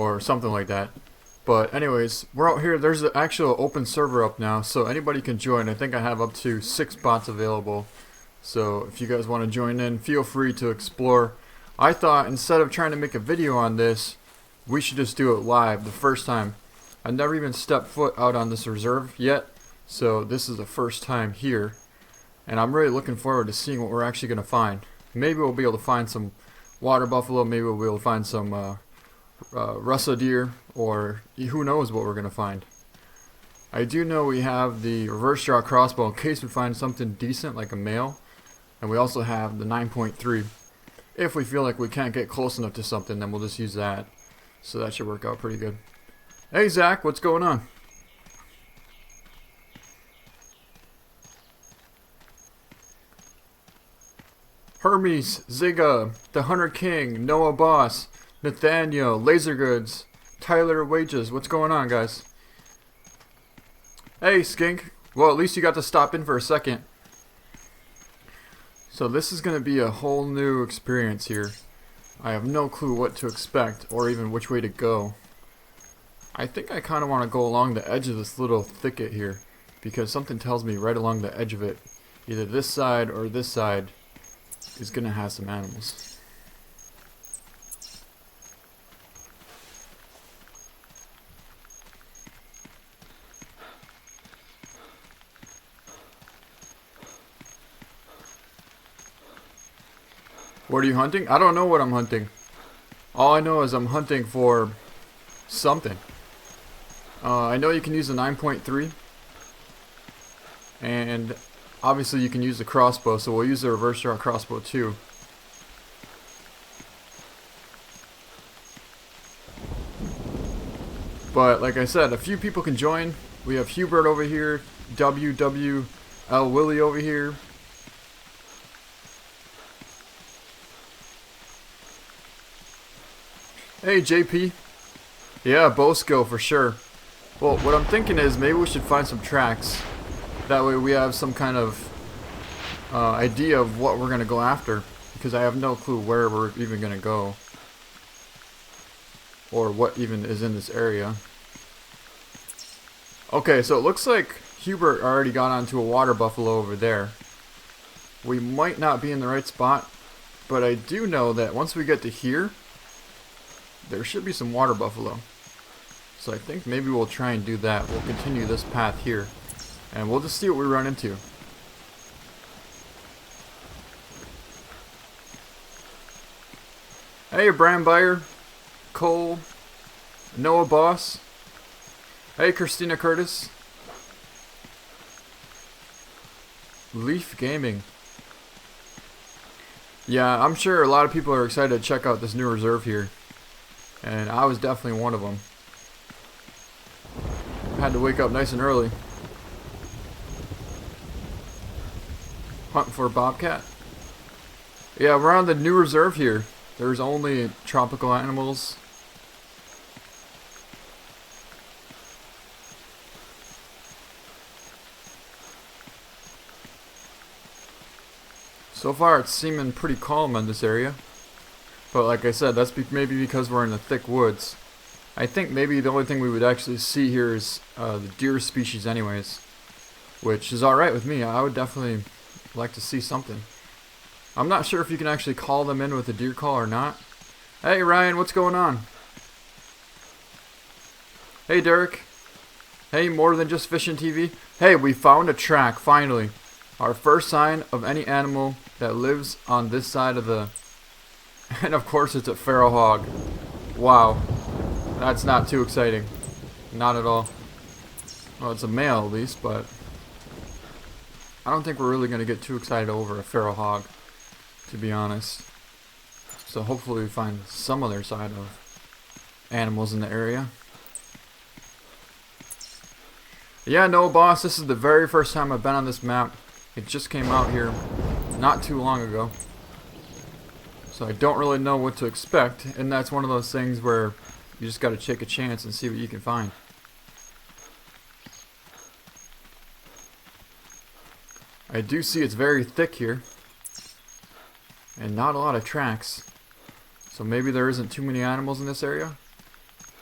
or something like that. But anyways, we're out here. There's an actual open server up now, so anybody can join. I think I have up to 6 bots available. So if you guys want to join in, feel free to explore. I thought instead of trying to make a video on this, we should just do it live the first time. I've never even stepped foot out on this reserve yet, so this is the first time here. And I'm really looking forward to seeing what we're actually going to find. Maybe we'll be able to find some water buffalo, maybe we'll be able to find some rusa deer, or who knows what we're going to find. I do know we have the reverse draw crossbow in case we find something decent like a male, and we also have the 9.3. If we feel like we can't get close enough to something, then we'll just use that. So that should work out pretty good. Hey Zach, what's going on? Hermes, Ziga, the Hunter King, Noah Boss, Nathaniel, Laser Goods, Tyler Wages. What's going on, guys? Hey, Skink. Well, at least you got to stop in for a second. So this is going to be a whole new experience here. I have no clue what to expect or even which way to go. I think I kind of want to go along the edge of this little thicket here, because something tells me right along the edge of it, either this side or this side, is going to have some animals. What are you hunting? I don't know what I'm hunting. All I know is I'm hunting for something. I know you can use the 9.3. And obviously you can use the crossbow, so we'll use the reverse draw crossbow too. But like I said, a few people can join. We have Hubert over here, WWL Willie over here. Hey JP. Yeah, bow skill for sure. Well, what I'm thinking is maybe we should find some tracks. That way we have some kind of idea of what we're going to go after. Because I have no clue where we're even going to go. Or what even is in this area. Okay, so it looks like Hubert already got onto a water buffalo over there. We might not be in the right spot. But I do know that once we get to here, there should be some water buffalo. So I think maybe we'll try and do that. We'll continue this path here. And we'll just see what we run into. Hey, Brian Buyer, Cole, Noah Boss. Hey, Christina Curtis. Leaf Gaming. Yeah, I'm sure a lot of people are excited to check out this new reserve here. And I was definitely one of them. Had to wake up nice and early. Hunting for a bobcat. Yeah, we're on the new reserve here. There's only tropical animals. So far it's seeming pretty calm in this area. But like I said, that's maybe because we're in the thick woods. I think maybe the only thing we would actually see here is the deer species anyways. Which is alright with me. I would definitely like to see something. I'm not sure if you can actually call them in with a deer call or not. Hey Ryan, what's going on? Hey Derek. Hey, More Than Just Fishing TV. Hey, we found a track, finally. Our first sign of any animal that lives on this side of the... And of course it's a feral hog. Wow. That's not too exciting. Not at all. Well, it's a male at least, but... I don't think we're really going to get too excited over a feral hog, to be honest. So hopefully we find some other side of animals in the area. Yeah, no boss, this is the very first time I've been on this map. It just came out here not too long ago. So I don't really know what to expect, and that's one of those things where you just gotta take a chance and see what you can find. I do see it's very thick here, and not a lot of tracks. So maybe there isn't too many animals in this area.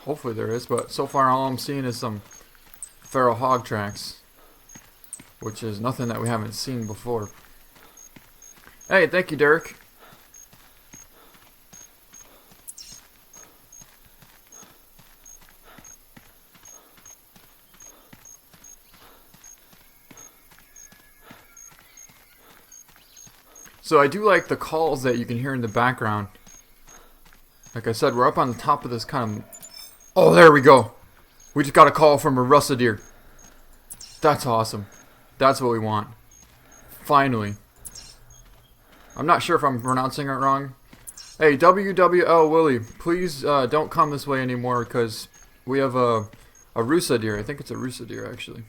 Hopefully there is, but so far all I'm seeing is some feral hog tracks, which is nothing that we haven't seen before. Hey, thank you, Derek. So I do like the calls that you can hear in the background. Like I said, we're up on the top of this kind of... Oh, there we go. We just got a call from a rusa deer. That's awesome. That's what we want. Finally. I'm not sure if I'm pronouncing it wrong. Hey, WWL Willie, please don't come this way anymore because we have a rusa deer. I think it's a rusa deer, actually.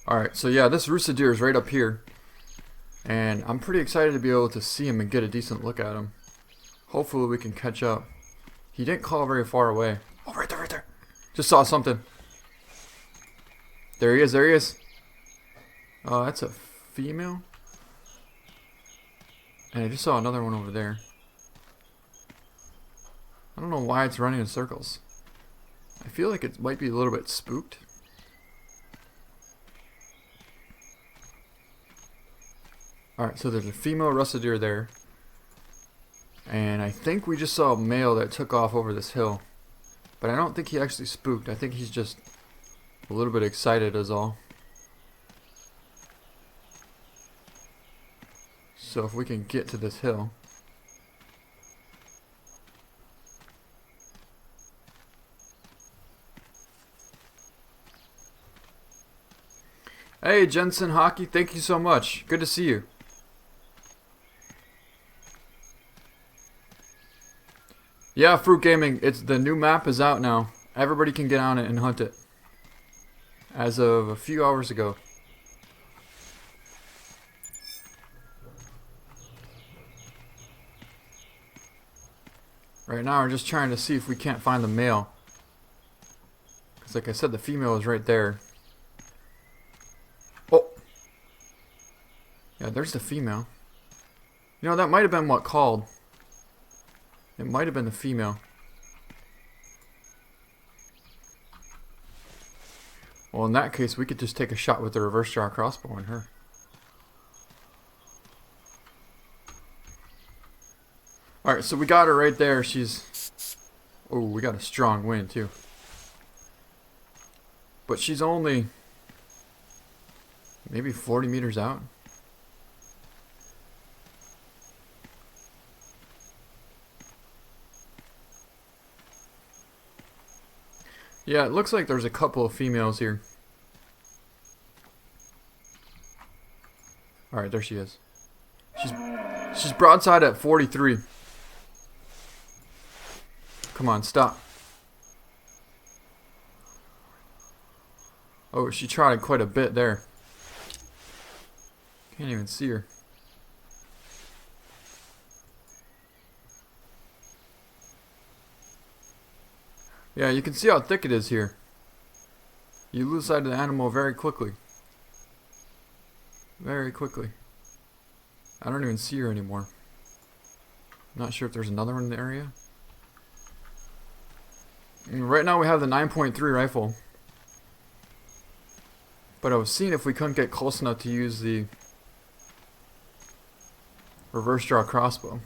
Alright, so yeah, this rusa deer is right up here. And I'm pretty excited to be able to see him and get a decent look at him. Hopefully we can catch up. He didn't call very far away. Oh, right there, right there. Just saw something. There he is, there he is. Oh, that's a female. And I just saw another one over there. I don't know why it's running in circles. I feel like it might be a little bit spooked. Alright, so there's a female rusa deer there. And I think we just saw a male that took off over this hill. But I don't think he actually spooked. I think he's just a little bit excited is all. So if we can get to this hill. Hey, Jensen Hockey, thank you so much. Good to see you. Yeah, Fruit Gaming, it's the new map is out now. Everybody can get on it and hunt it. As of a few hours ago. Right now we're just trying to see if we can't find the male. Because like I said, the female is right there. Oh! Yeah, there's the female. You know, that might have been what called. It might have been the female. Well, in that case, we could just take a shot with the reverse draw crossbow on her. Alright, so we got her right there. She's... Oh, we got a strong wind, too. But she's only... maybe 40 meters out. Yeah, it looks like there's a couple of females here. Alright, there she is. She's broadside at 43. Come on, stop. Oh, she trotted quite a bit there. Can't even see her. Yeah, you can see how thick it is here. You lose sight of the animal very quickly. Very quickly. I don't even see her anymore. I'm not sure if there's another one in the area. And right now we have the 9.3 rifle. But I was seeing if we couldn't get close enough to use the reverse draw crossbow.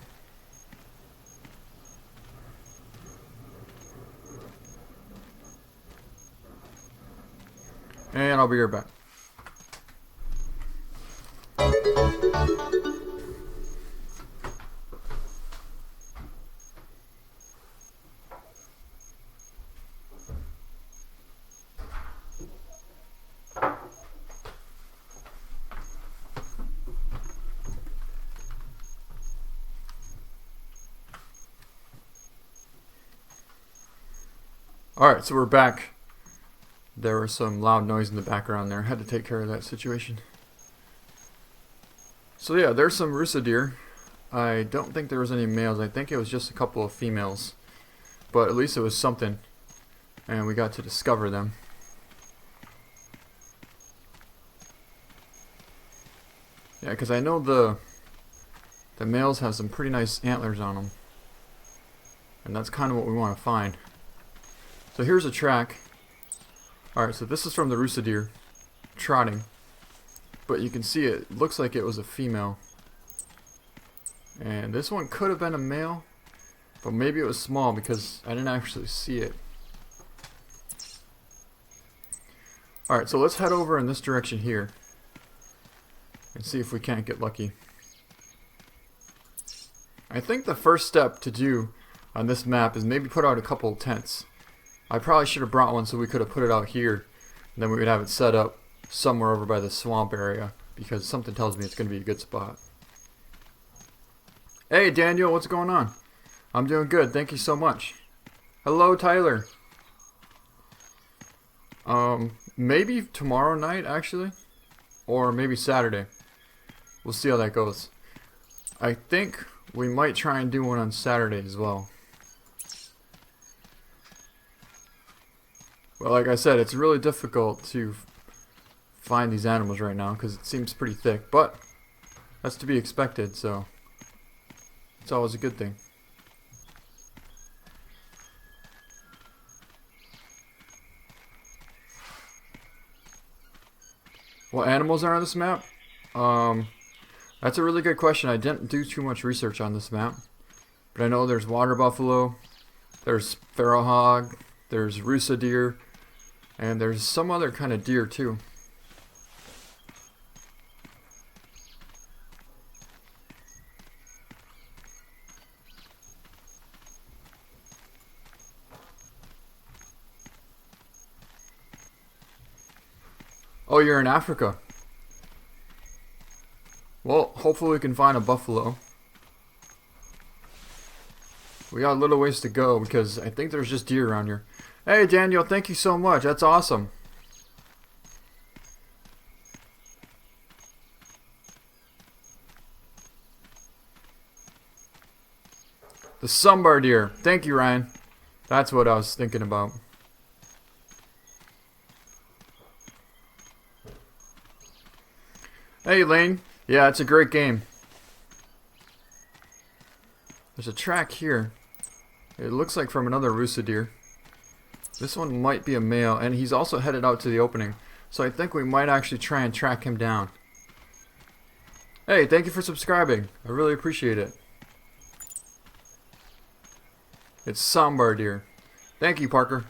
And I'll be right back. Alright, so we're back. There was some loud noise in the background there. Had to take care of that situation. So yeah, there's some rusa deer. I don't think there was any males. I think it was just a couple of females. But at least it was something. And we got to discover them. Yeah, because I know the males have some pretty nice antlers on them. And that's kind of what we want to find. So here's a track. Alright, so this is from the rusa deer trotting. But you can see it looks like it was a female. And this one could have been a male. But maybe it was small because I didn't actually see it. Alright, so let's head over in this direction here. And see if we can't get lucky. I think the first step to do on this map is maybe put out a couple of tents. I probably should have brought one so we could have put it out here. And then we would have it set up somewhere over by the swamp area. Because something tells me it's going to be a good spot. Hey Daniel, what's going on? I'm doing good, thank you so much. Hello Tyler. Maybe tomorrow night actually. Or maybe Saturday. We'll see how that goes. I think we might try and do one on Saturday as well. Well, like I said, it's really difficult to find these animals right now because it seems pretty thick, but that's to be expected, so it's always a good thing. What animals are on this map? That's a really good question. I didn't do too much research on this map, but I know there's water buffalo, there's feral hog, there's rusa deer, and there's some other kind of deer too. Oh, you're in Africa. Well, hopefully we can find a buffalo. We got a little ways to go because I think there's just deer around here. Hey Daniel, thank you so much. That's awesome. The Sambar deer. Thank you, Ryan. That's what I was thinking about. Hey Lane. Yeah, it's a great game. There's a track here. It looks like from another rusa deer. This one might be a male, and he's also headed out to the opening. So I think we might actually try and track him down. Hey, thank you for subscribing. I really appreciate it. It's Sambar deer. Thank you, Parker.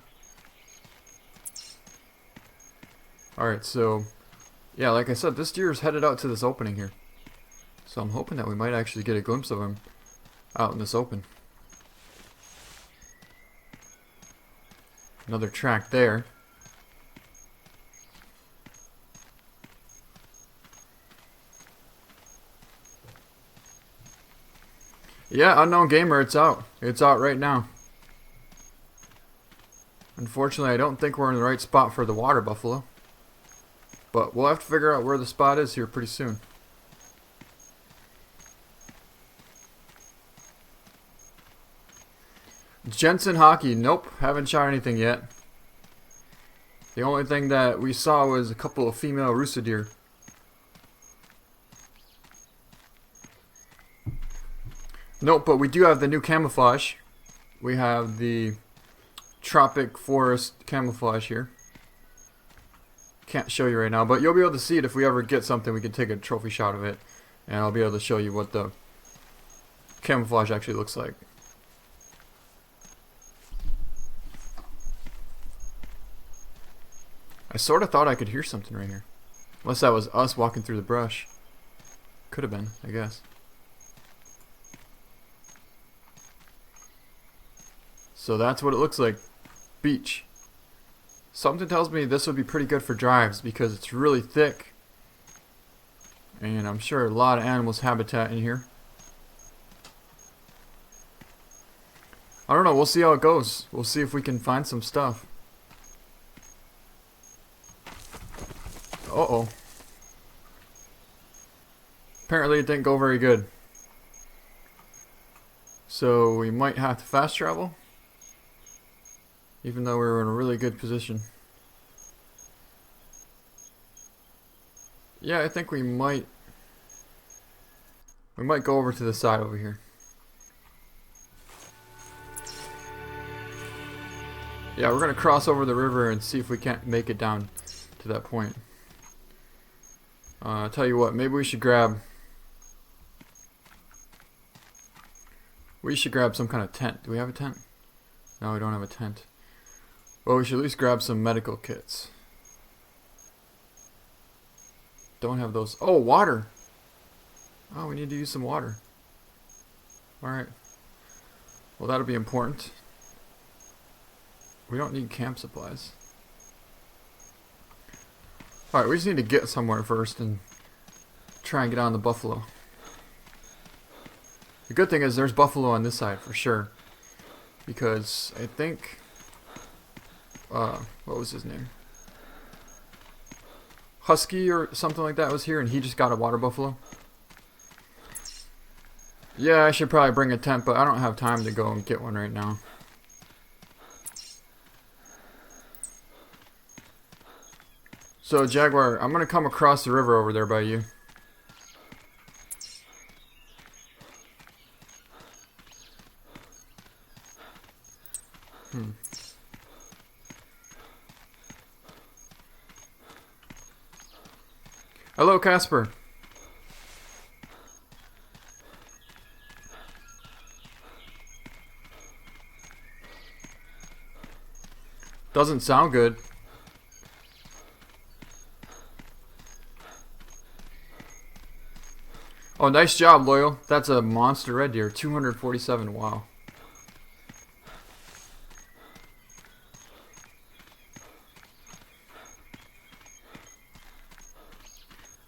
Alright, so yeah, like I said, this deer is headed out to this opening here. So I'm hoping that we might actually get a glimpse of him out in this open. Another track there. Yeah, Unknown Gamer, it's out. It's out right now. Unfortunately, I don't think we're in the right spot for the water buffalo. But we'll have to figure out where the spot is here pretty soon. Jensen Hockey, nope, haven't shot anything yet. The only thing that we saw was a couple of female rusa deer. Nope, but we do have the new camouflage. We have the tropic forest camouflage here. Can't show you right now, but you'll be able to see it if we ever get something. We can take a trophy shot of it, and I'll be able to show you what the camouflage actually looks like. I sort of thought I could hear something right here. Unless that was us walking through the brush. Could have been, I guess. So that's what it looks like. Beach. Something tells me this would be pretty good for drives because it's really thick. And I'm sure a lot of animals habitat in here. I don't know, we'll see how it goes. We'll see if we can find some stuff. Uh-oh. Apparently it didn't go very good. So we might have to fast travel. Even though we were in a really good position. Yeah, I think we might We might go over to the side over here. Yeah, we're gonna cross over the river and see if we can't make it down to that point. I'll tell you what, maybe we should grab some kind of tent. Do we have a tent? No, we don't have a tent. Well, we should at least grab some medical kits. Don't have those. Oh, water! Oh, we need to use some water. Alright. Well, that'll be important. We don't need camp supplies. Alright, we just need to get somewhere first and try and get on the buffalo. The good thing is there's buffalo on this side for sure. Because I think... what was his name? Husky or something like that was here and he just got a water buffalo. Yeah, I should probably bring a tent, but I don't have time to go and get one right now. So, Jaguar, I'm gonna come across the river over there by you. Hello, Casper. Doesn't sound good. Oh, nice job, Loyal. That's a monster red deer. 247, wow.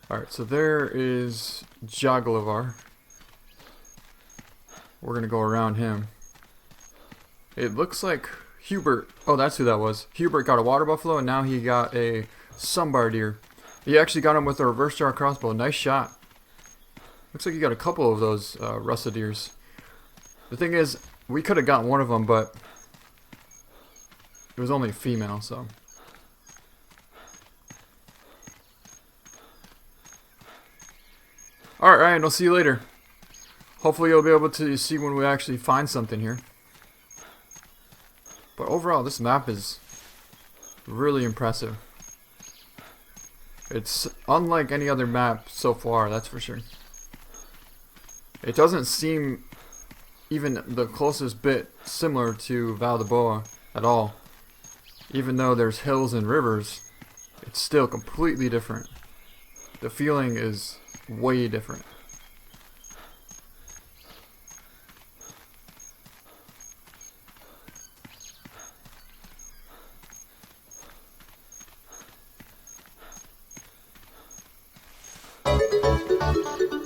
Alright, so there is Jaglavar. We're gonna go around him. It looks like Hubert, oh that's who that was. Hubert got a water buffalo and now he got a Sambar deer. He actually got him with a reverse jar crossbow. Nice shot. Looks like you got a couple of those rusa deers. The thing is, we could have gotten one of them, but it was only a female, so. Alright, Ryan, I'll see you later. Hopefully you'll be able to see when we actually find something here. But overall, this map is really impressive. It's unlike any other map so far, that's for sure. It doesn't seem even the closest bit similar to Val de Boa at all. Even though there's hills and rivers, it's still completely different. The feeling is way different.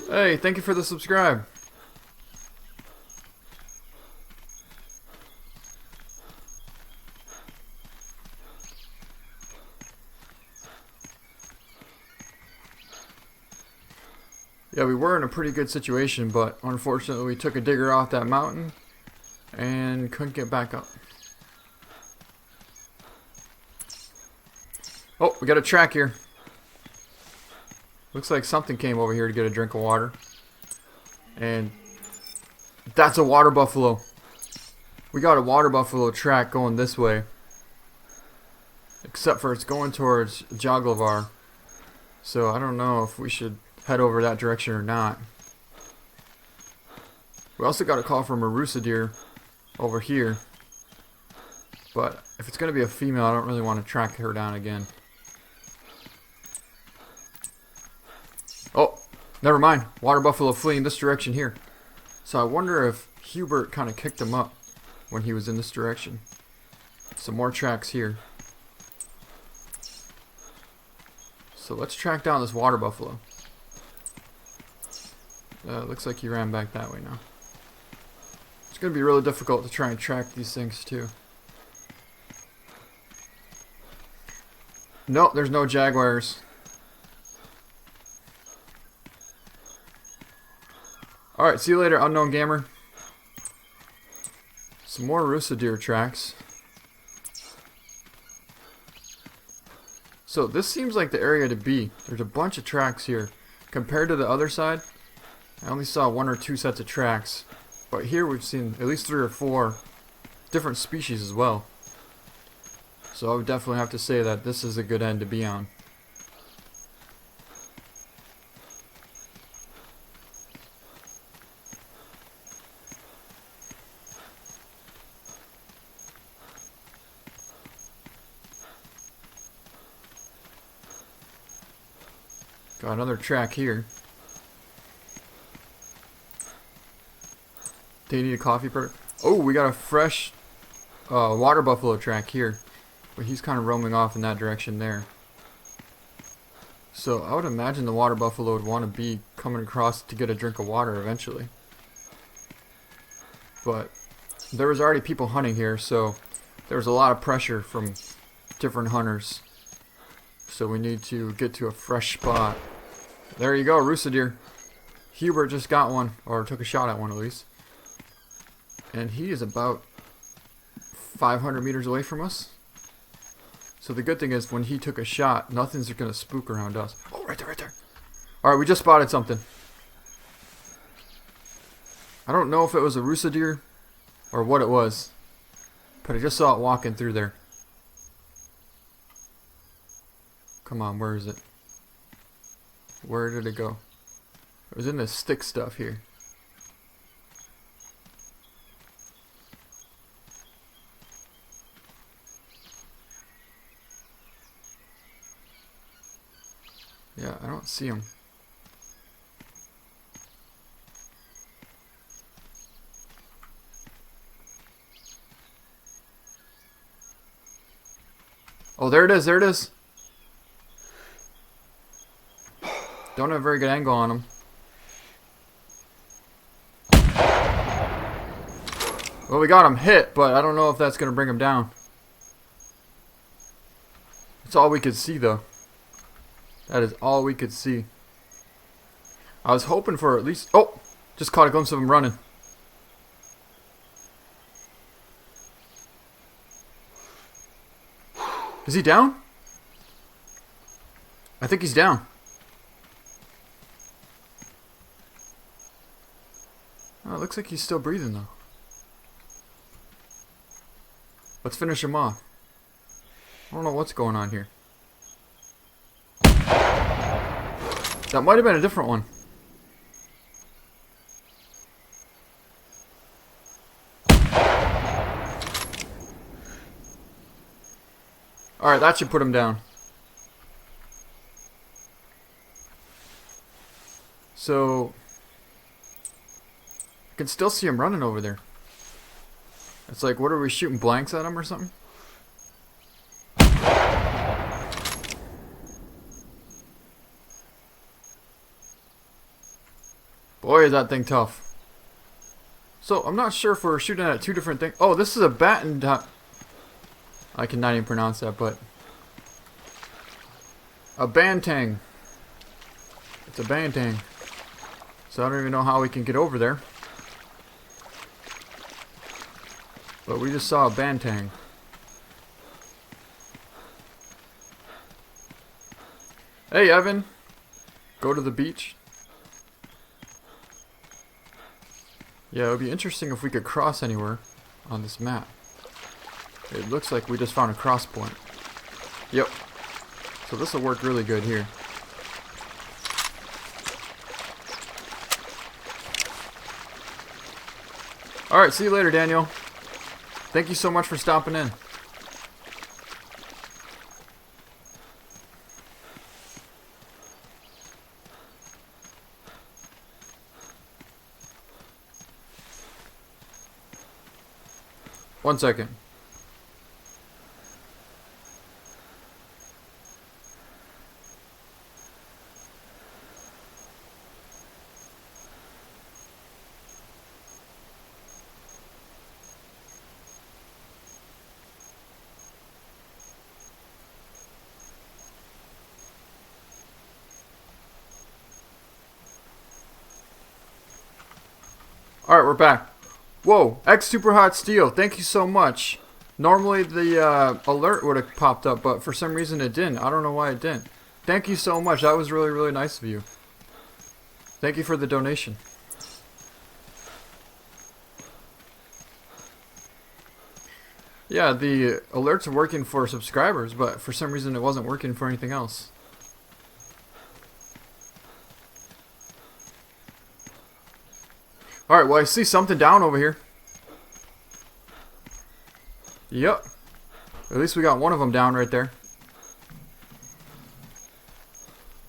Hey, thank you for the subscribe. Yeah, we were in a pretty good situation, but unfortunately we took a digger off that mountain and couldn't get back up. Oh, we got a track here. Looks like something came over here to get a drink of water. And that's a water buffalo. We got a water buffalo track going this way. Except for it's going towards Jaglavar. So I don't know if we should head over that direction or not. We also got a call from a rusa deer over here. But if it's going to be a female, I don't really want to track her down again. Oh, never mind. Water buffalo fleeing this direction here. So I wonder if Hubert kind of kicked him up when he was in this direction. Some more tracks here. So let's track down this water buffalo. Looks like he ran back that way now. It's going to be really difficult to try and track these things too. Nope, there's no jaguars. Alright, see you later, unknown gamer. Some more rusa deer tracks. So this seems like the area to be. There's a bunch of tracks here. Compared to the other side, I only saw 1 or 2 sets of tracks, but here we've seen at least 3 or 4 different species as well. So I would definitely have to say that this is a good end to be on. Got another track here. Do you need a coffee bird? Oh, we got a fresh water buffalo track here. But he's kind of roaming off in that direction there. So I would imagine the water buffalo would want to be coming across to get a drink of water eventually. But there was already people hunting here, so there was a lot of pressure from different hunters. So we need to get to a fresh spot. There you go, rusa deer. Hubert just got one, or took a shot at one at least. And he is about 500 meters away from us. So the good thing is when he took a shot, nothing's going to spook around us. Oh, right there, right there. Alright, we just spotted something. I don't know if it was a rusa deer or what it was, but I just saw it walking through there. Come on, where is it? Where did it go? It was in this stick stuff here. Yeah, I don't see him. Oh, there it is, there it is. Don't have a very good angle on him. Well, we got him hit, but I don't know if that's going to bring him down. That's all we could see, though. That is all we could see. I was hoping for at least... Oh! Just caught a glimpse of him running. Is he down? I think he's down. Oh, it looks like he's still breathing, though. Let's finish him off. I don't know what's going on here. That might have been a different one. Alright, that should put him down. So, I can still see him running over there. It's like, what are we shooting blanks at him or something? Boy, is that thing tough. So, I'm not sure if we're shooting at 2 different things. Oh, this is a banteng. I cannot even pronounce that, but... a banteng. It's a banteng. So I don't even know how we can get over there. But we just saw a banteng. Hey, Evan. Go to the beach. Yeah, it would be interesting if we could cross anywhere on this map. It looks like we just found a cross point. Yep. So this will work really good here. Alright, see you later, Daniel. Thank you so much for stopping in. One second. Alright, we're back. Whoa, X Super Hot Steel, thank you so much. Normally the alert would have popped up, but for some reason it didn't. I don't know why it didn't. Thank you so much, that was really, really nice of you. Thank you for the donation. Yeah, the alerts are working for subscribers, but for some reason it wasn't working for anything else. Alright, well I see something down over here. Yep. At least we got one of them down right there.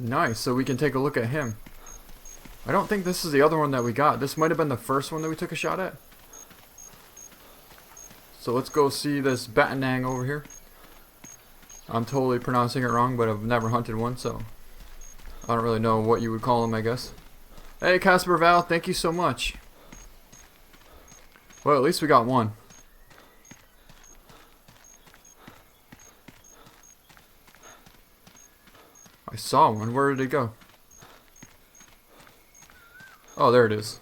Nice, so we can take a look at him. I don't think this is the other one that we got. This might have been the first one that we took a shot at. So let's go see this banteng over here. I'm totally pronouncing it wrong, but I've never hunted one, so I don't really know what you would call him, I guess. Hey, Casper Val, thank you so much. Well, at least we got one. I saw one. Where did it go? Oh, there it is.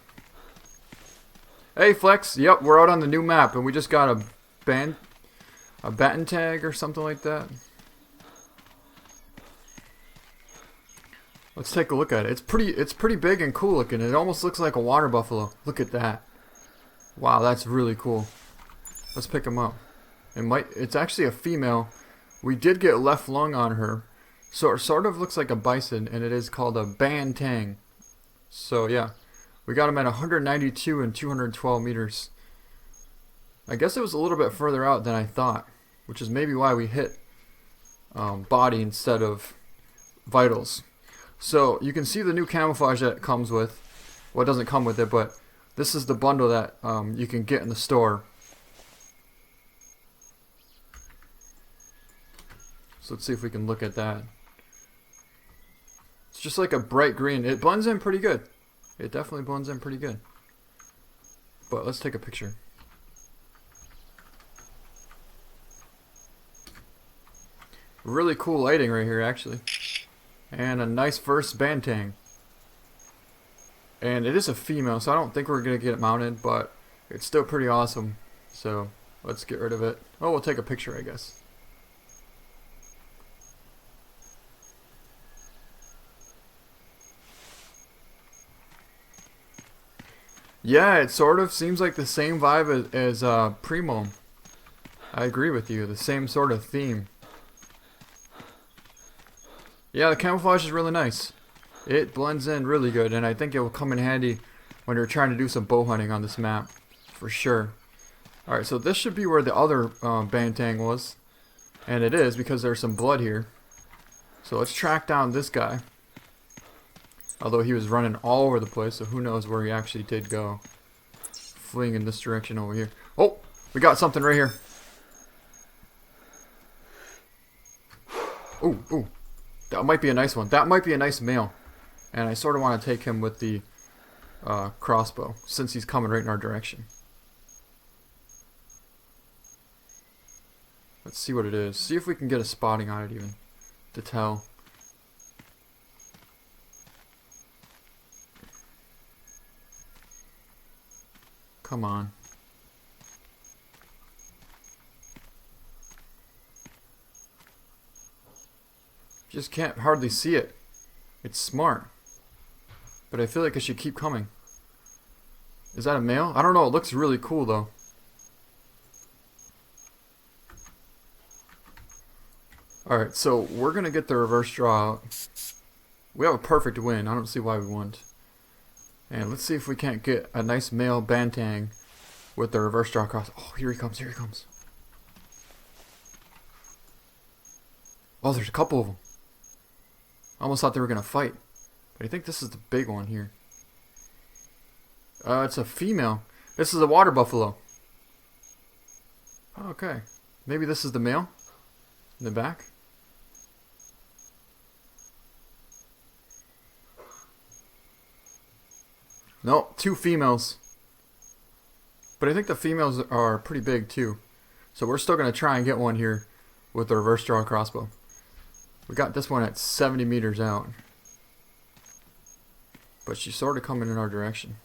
Hey, Flex. Yep, we're out on the new map, and we just got a banteng or something like that. Let's take a look at it. It's pretty big and cool looking. It almost looks like a water buffalo. Look at that. Wow, that's really cool. Let's pick him up. It's actually a female. We did get left lung on her. So it sort of looks like a bison, and it is called a banteng. So yeah, we got him at 192 and 212 meters. I guess it was a little bit further out than I thought, which is maybe why we hit body instead of vitals. So you can see the new camouflage that it comes with. Well, it doesn't come with it, but this is the bundle that you can get in the store. So let's see if we can look at that. It's just like a bright green. It blends in pretty good. It definitely blends in pretty good. But let's take a picture. Really cool lighting right here, actually. And a nice first banteng. And it is a female, so I don't think we're going to get it mounted, but it's still pretty awesome. So let's get rid of it. Oh, we'll take a picture, I guess. Yeah, it sort of seems like the same vibe as Primo. I agree with you. The same sort of theme. Yeah, the camouflage is really nice. It blends in really good, and I think it will come in handy when you're trying to do some bow hunting on this map. For sure. Alright, so this should be where the other banteng was. And it is, because there's some blood here. So let's track down this guy. Although he was running all over the place, so who knows where he actually did go. Fleeing in this direction over here. Oh, we got something right here. Ooh, ooh. That might be a nice one. That might be a nice male. And I sort of want to take him with the crossbow, since he's coming right in our direction. Let's see what it is. See if we can get a spotting on it even, to tell. Come on. Just can't hardly see it. It's smart. But I feel like it should keep coming. Is that a male? I don't know. It looks really cool though. Alright, so we're going to get the reverse draw out. We have a perfect win. I don't see why we wouldn't. And let's see if we can't get a nice male banteng with the reverse draw cross. Oh, here he comes, here he comes. Oh, there's a couple of them. I almost thought they were going to fight. But I think this is the big one here. It's a female. This is a water buffalo. Okay. Maybe this is the male in the back. Nope, two females. But I think the females are pretty big too. So we're still going to try and get one here with the reverse draw crossbow. We got this one at 70 meters out. But she's sort of coming in our direction.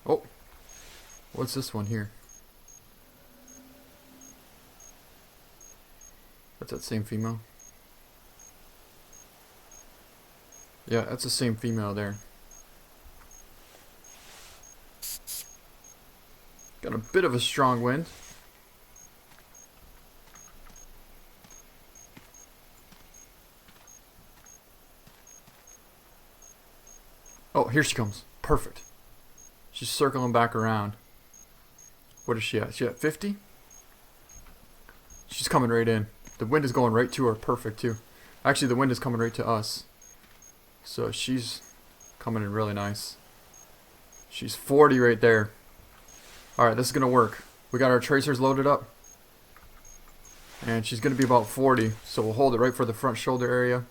Oh, what's this one here? That's that same female. Yeah, that's the same female there. Got a bit of a strong wind. Oh, here she comes. Perfect. She's circling back around. What is she at? She at 50? She's coming right in. The wind is going right to her. Perfect, too. Actually, the wind is coming right to us. So she's coming in really nice. She's 40 right there. Alright, this is going to work. We got our tracers loaded up. And she's going to be about 40. So we'll hold it right for the front shoulder area.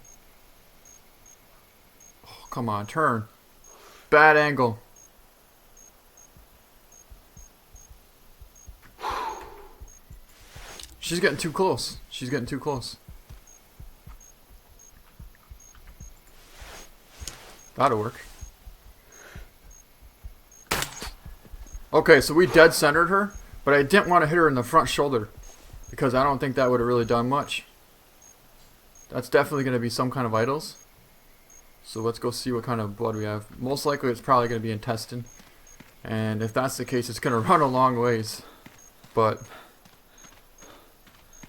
Oh, come on, turn. Bad angle. She's getting too close. She's getting too close. That'll work. Okay, so we dead centered her, but I didn't want to hit her in the front shoulder because I don't think that would have really done much. That's definitely going to be some kind of vitals. So let's go see what kind of blood we have. Most likely it's probably going to be intestine. And if that's the case, it's going to run a long ways. But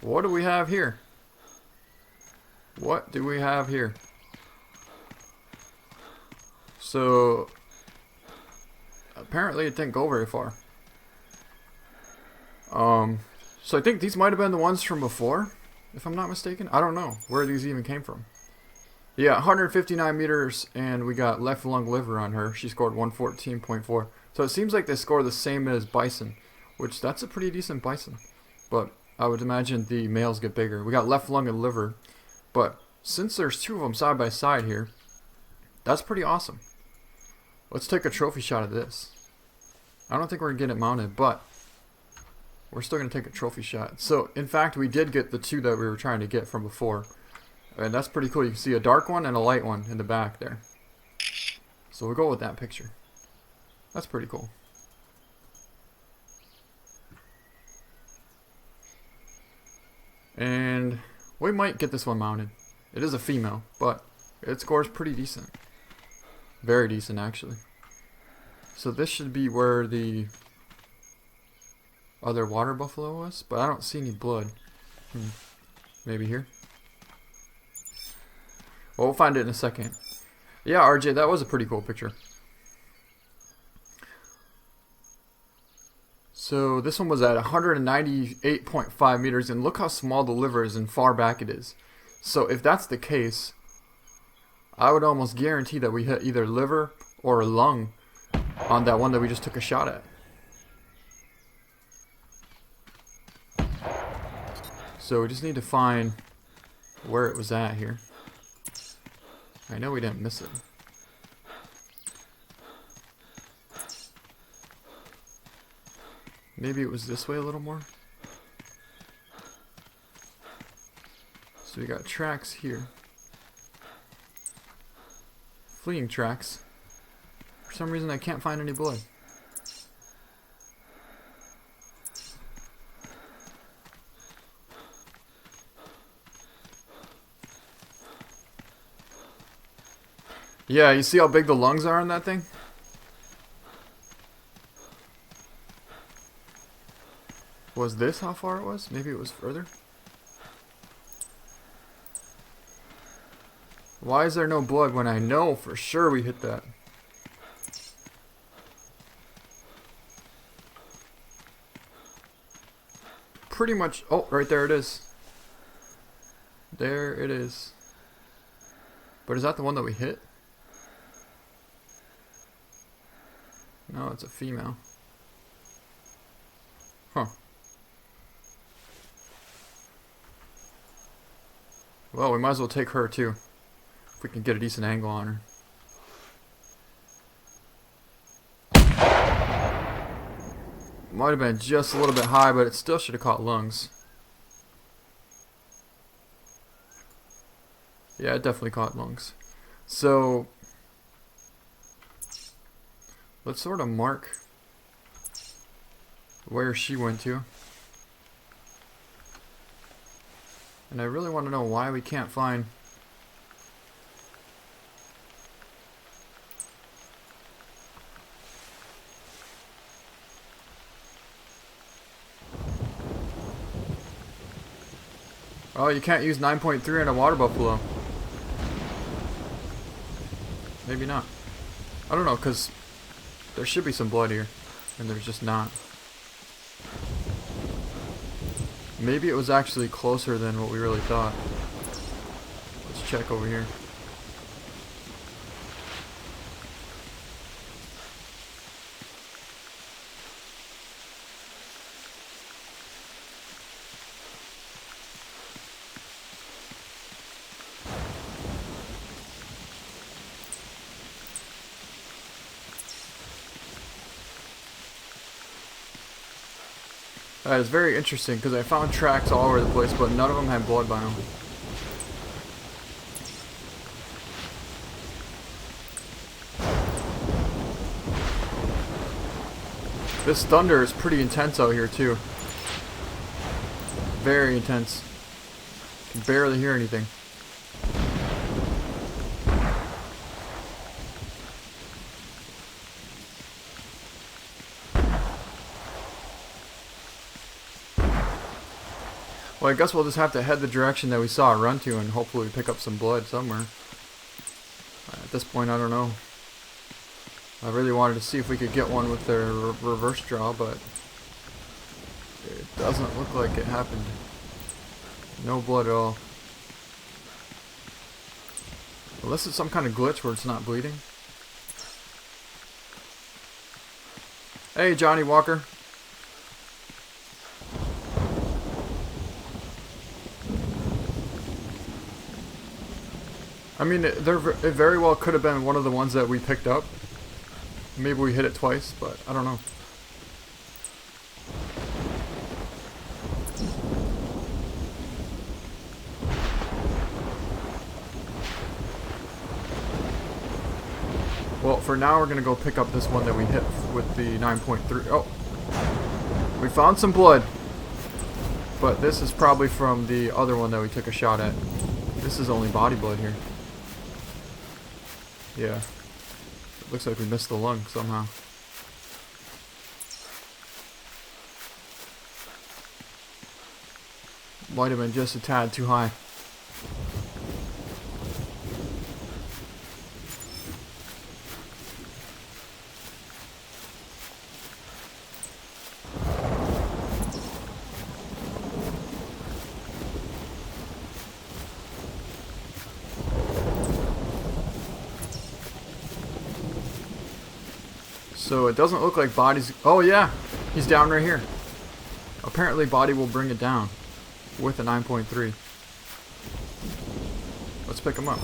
what do we have here? What do we have here? So apparently it didn't go very far. So I think these might have been the ones from before, if I'm not mistaken. I don't know where these even came from. Yeah, 159 meters, and we got left lung liver on her. She scored 114.4. So it seems like they score the same as bison, which that's a pretty decent bison. But I would imagine the males get bigger. We got left lung and liver, but since there's two of them side by side here, that's pretty awesome. Let's take a trophy shot of this. I don't think we're going to get it mounted, but we're still going to take a trophy shot. So, in fact, we did get the two that we were trying to get from before. And that's pretty cool. You can see a dark one and a light one in the back there. So we'll go with that picture. That's pretty cool. And we might get this one mounted. It is a female, but it scores pretty decent. Very decent, actually. So this should be where the other water buffalo was, but I don't see any blood. Maybe here? Well, we'll find it in a second. Yeah, RJ, that was a pretty cool picture. So this one was at 198.5 meters, and look how small the liver is and far back it is. So if that's the case, I would almost guarantee that we hit either liver or lung on that one that we just took a shot at. So we just need to find where it was at here. I know we didn't miss it. Maybe it was this way a little more. So we got tracks here. Fleeing tracks. For some reason I can't find any blood. Yeah, you see how big the lungs are on that thing? Was this how far it was? Maybe it was further? Why is there no blood when I know for sure we hit that? Pretty much. Oh, right there it is. There it is. But is that the one that we hit? No, it's a female. Huh. Well, we might as well take her too. If we can get a decent angle on her. Might have been just a little bit high, but it still should have caught lungs. Yeah, it definitely caught lungs. So let's sort of mark where she went to. And I really want to know why we can't find Oh, you can't use 9.3 on a water buffalo. Maybe not. I don't know, because there should be some blood here. And there's just not. Maybe it was actually closer than what we really thought. Let's check over here. That is very interesting because I found tracks all over the place, but none of them had blood by them. This thunder is pretty intense out here too. Very intense. Can barely hear anything. Well, I guess we'll just have to head the direction that we saw it run to and hopefully pick up some blood somewhere. At this point, I don't know. I really wanted to see if we could get one with their reverse draw, but it doesn't look like it happened. No blood at all. Unless it's some kind of glitch where it's not bleeding. Hey, Johnny Walker. I mean, it very well could have been one of the ones that we picked up. Maybe we hit it twice, but I don't know. Well, for now we're gonna go pick up this one that we hit with the 9.3. Oh, we found some blood, but this is probably from the other one that we took a shot at. This is only body blood here. Yeah, it looks like we missed the lung somehow. Might have been just a tad too high. So it doesn't look like body's... Oh yeah, he's down right here. Apparently body will bring it down with a 9.3. Let's pick him up.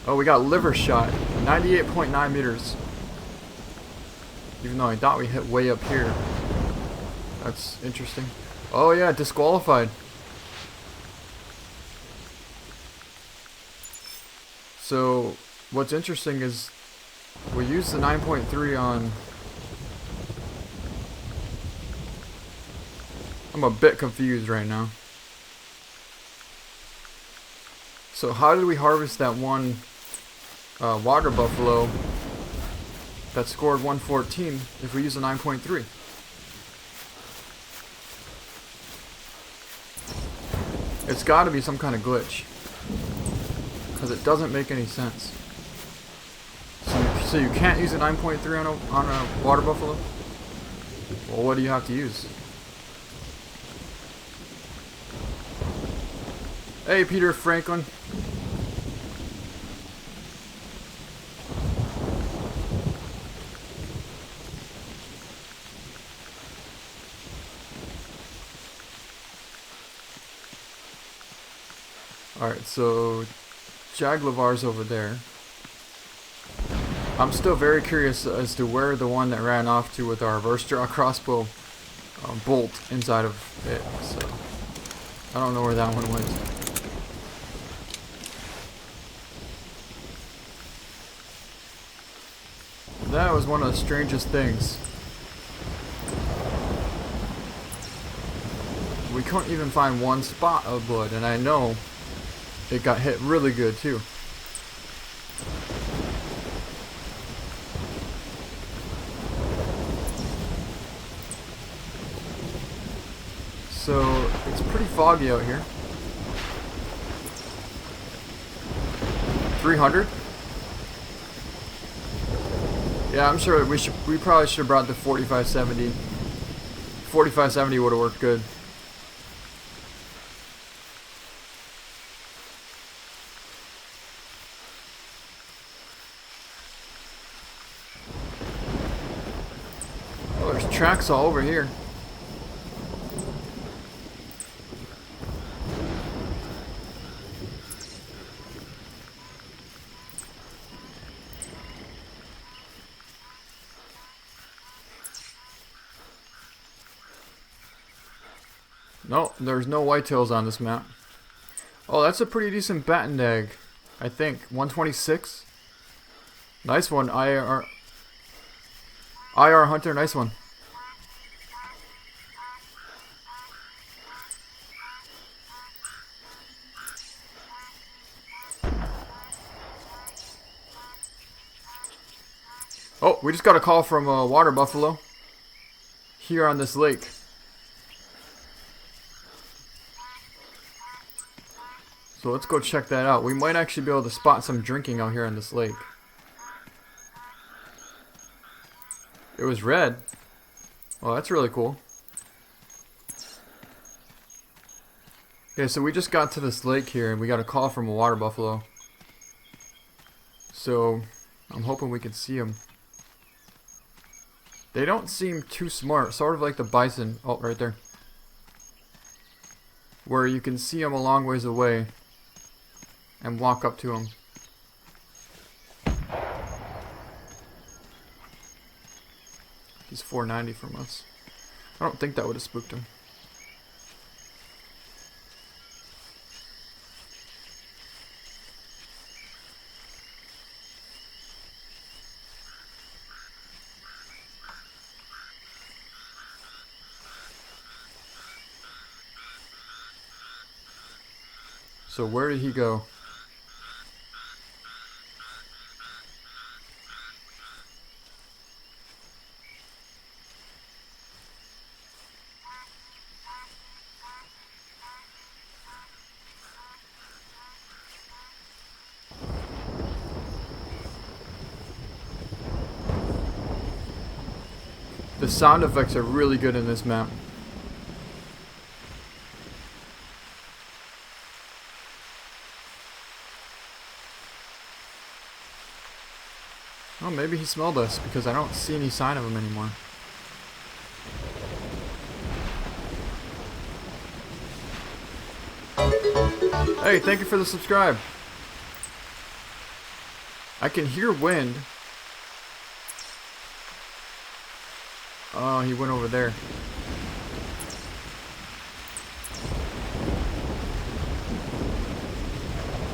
Oh, we got liver shot. 98.9 meters. Even though I thought we hit way up here. That's interesting. Oh yeah, disqualified. So what's interesting is we used the 9.3 on... I'm a bit confused right now. So how did we harvest that one water buffalo that scored 114 if we use a 9.3? It's got to be some kind of glitch, because it doesn't make any sense. So you can't use a 9.3 on a water buffalo? Well, what do you have to use? Hey, Peter Franklin. Alright, so Jaglavar's over there. I'm still very curious as to where the one that ran off to with our reverse draw crossbow bolt inside of it, so I don't know where that one went. That was one of the strangest things. We couldn't even find one spot of blood, and I know it got hit really good too. So it's pretty foggy out here. 300? Yeah, I'm sure we probably should have brought the 4570. 4570 would have worked good. Oh, there's tracks all over here. No, there's no whitetails on this map. Oh, that's a pretty decent banteng, I think. 126. Nice one, IR Hunter, nice one. Oh, we just got a call from a water buffalo here on this lake. So let's go check that out. We might actually be able to spot some drinking out here on this lake. It was red. Oh, that's really cool. Okay, so we just got to this lake here and we got a call from a water buffalo. So I'm hoping we can see them. They don't seem too smart, sort of like the bison. Oh, right there. Where you can see them a long ways away and walk up to them. He's 490 from us. I don't think that would have spooked him. So where did he go? The sound effects are really good in this map. Oh, maybe he smelled us because I don't see any sign of him anymore. Hey, thank you for the subscribe. I can hear wind. Oh, he went over there.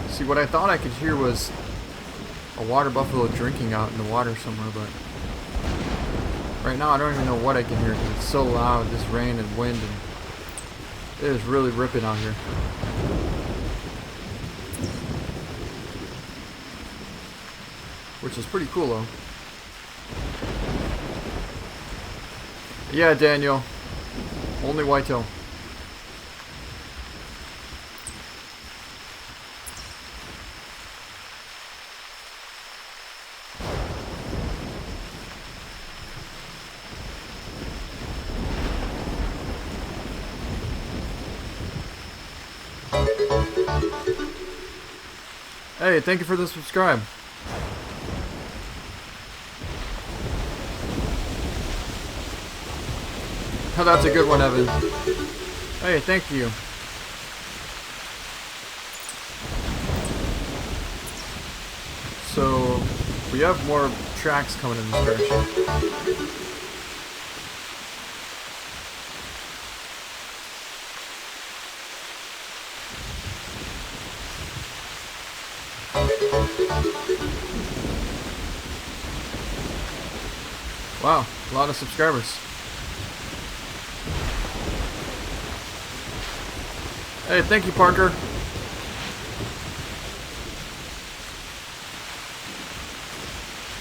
See, what I thought I could hear was a water buffalo drinking out in the water somewhere, but right now I don't even know what I can hear because it's so loud, this rain and wind, and it is really ripping out here. Which is pretty cool though. Yeah, Daniel. Only whitetail. Hey, thank you for the subscribe. Oh, that's a good one, Evan. Hey, thank you. So, we have more tracks coming in this direction. Wow, a lot of subscribers. Hey, thank you, Parker.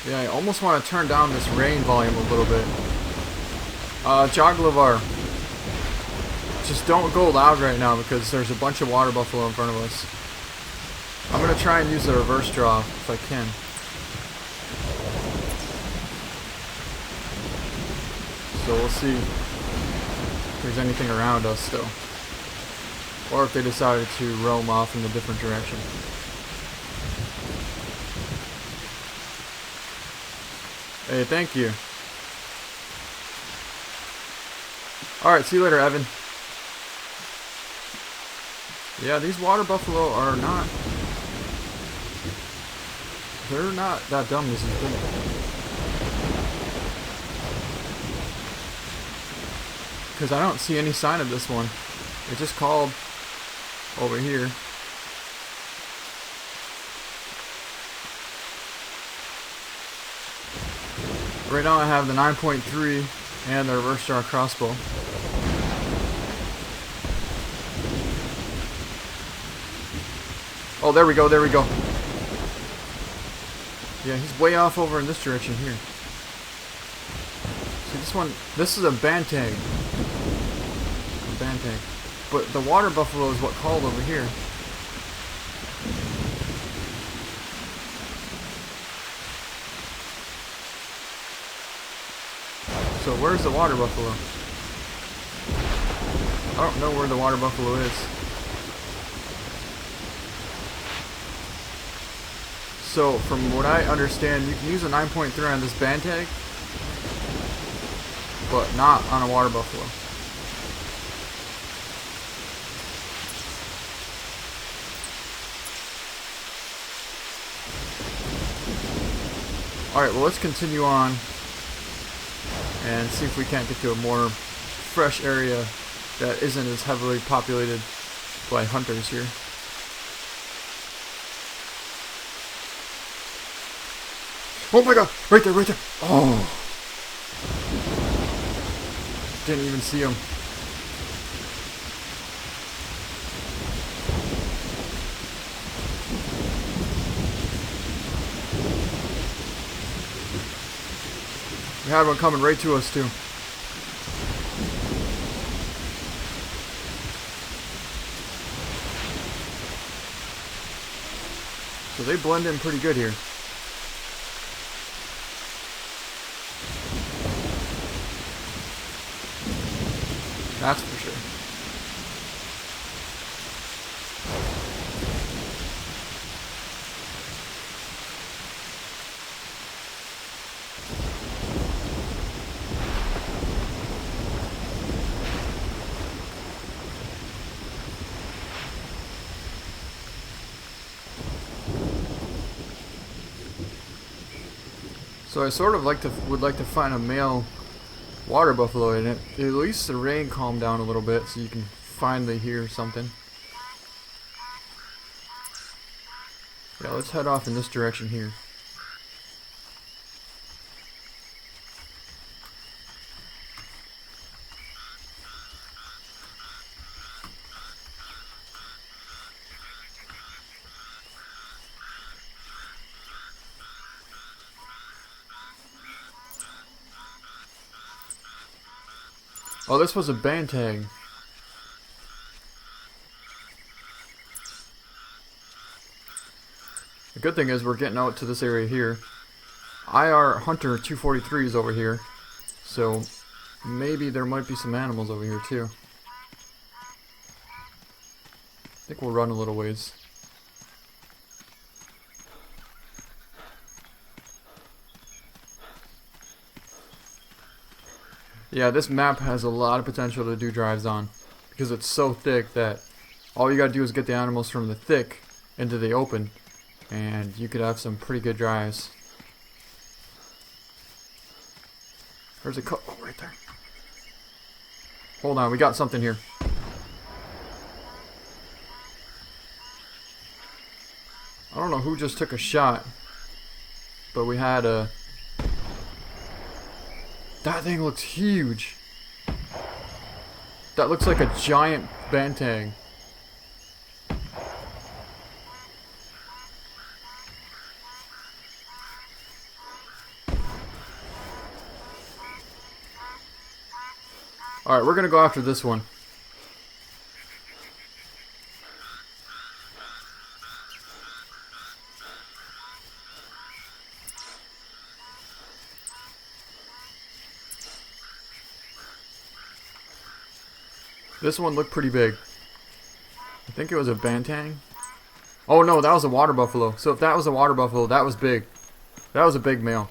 Yeah, I almost want to turn down this rain volume a little bit. Joglavar. Just don't go loud right now because there's a bunch of water buffalo in front of us. I'm going to try and use the reverse draw if I can. So we'll see if there's anything around us still. Or if they decided to roam off in a different direction. Hey, thank you. Alright, see you later, Evan. Yeah, these water buffalo are not... They're not that dumb as you think. Because I don't see any sign of this one. It just called over here. Right now I have the 9.3 and the reverse draw crossbow. Oh, there we go, there we go. Yeah, he's way off over in this direction here. See, this one, this is a banteng. A banteng. But the water buffalo is what called over here. So where's the water buffalo? I don't know where the water buffalo is. So from what I understand, you can use a 9.3 on this banteng, but not on a water buffalo. Alright, well, let's continue on and see if we can't get to a more fresh area that isn't as heavily populated by hunters here. Oh my god! Right there, right there! Oh! Didn't even see him. We had one coming right to us too. So they blend in pretty good here. That's for sure. So I sort of would like to find a male water buffalo in it. At least the rain calmed down a little bit so you can finally hear something. Yeah, let's head off in this direction here. Oh, this was a banteng. The good thing is we're getting out to this area here. IR Hunter 243 is over here, so maybe there might be some animals over here too. I think we'll run a little ways. Yeah, this map has a lot of potential to do drives on because it's so thick that all you gotta do is get the animals from the thick into the open and you could have some pretty good drives. There's a oh, right there. Hold on, we got something here. I don't know who just took a shot, but we had a... That thing looks huge. That looks like a giant banteng. Alright, we're gonna go after this one. This one looked pretty big. I think it was a banteng. Oh no, that was a water buffalo. So if that was a water buffalo, that was big. That was a big male.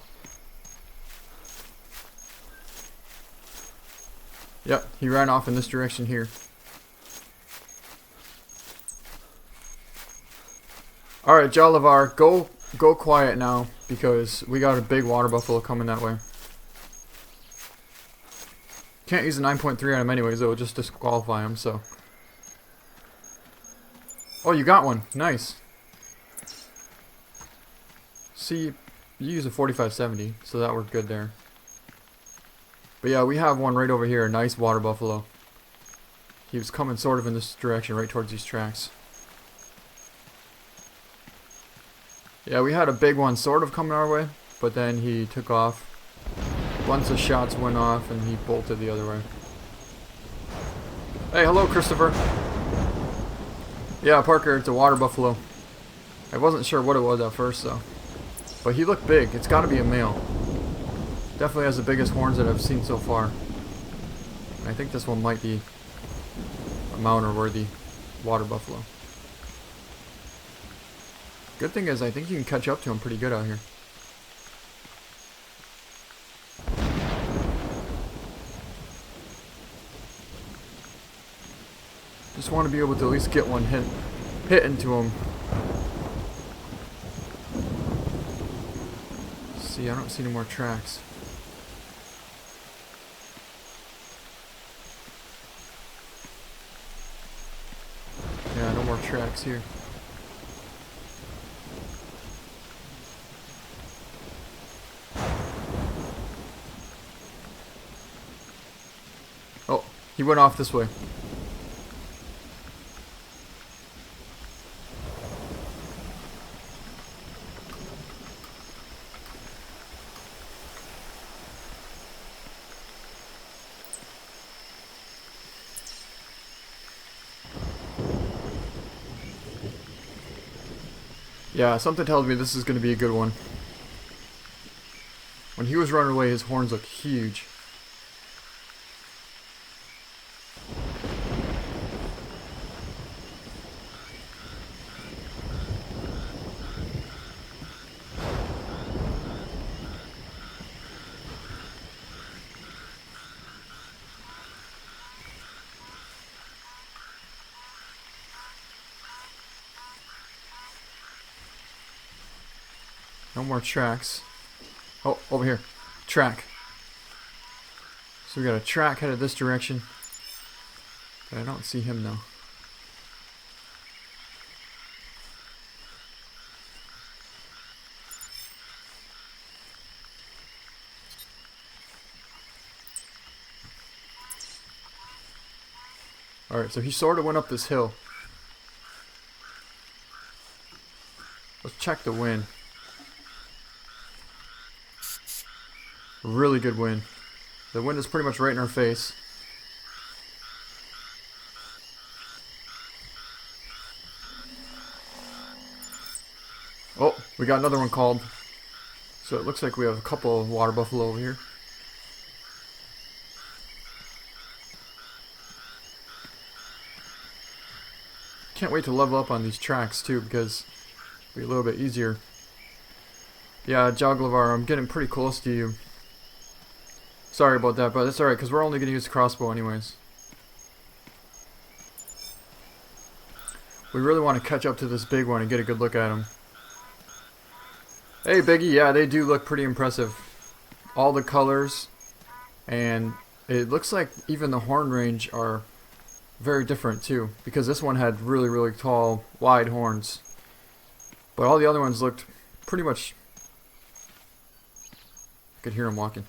Yep, he ran off in this direction here. Alright, Jalavar, go quiet now, because we got a big water buffalo coming that way. Can't use a 9.3 on him anyways, it will just disqualify him, so. Oh, you got one. Nice. See, you use a 4570, so that worked good there. But yeah, we have one right over here, a nice water buffalo. He was coming sort of in this direction, right towards these tracks. Yeah, we had a big one sort of coming our way, but then he took off. A bunch of shots went off and he bolted the other way. Hey, hello Christopher. Yeah, Parker, it's a water buffalo. I wasn't sure what it was at first though. But he looked big. It's gotta be a male. Definitely has the biggest horns that I've seen so far. And I think this one might be a mounter-worthy water buffalo. Good thing is I think you can catch up to him pretty good out here. Just want to be able to at least get one hit into him. See, I don't see any more tracks. Yeah, no more tracks here. Oh, he went off this way. Yeah, something tells me this is going to be a good one. When he was running away, his horns looked huge. No more tracks. Oh, over here. Track. So we got a track headed this direction. But I don't see him though. Alright, so he sort of went up this hill. Let's check the wind. Really good wind. The wind is pretty much right in our face. Oh, we got another one called. So it looks like we have a couple of water buffalo over here. Can't wait to level up on these tracks too, because it'll be a little bit easier. Yeah, Joglavar, I'm getting pretty close to you. Sorry about that, but it's alright, because we're only going to use the crossbow anyways. We really want to catch up to this big one and get a good look at him. Hey Biggie, yeah, they do look pretty impressive. All the colors, and it looks like even the horn range are very different too, because this one had really, really tall, wide horns. But all the other ones looked pretty much... I could hear him walking.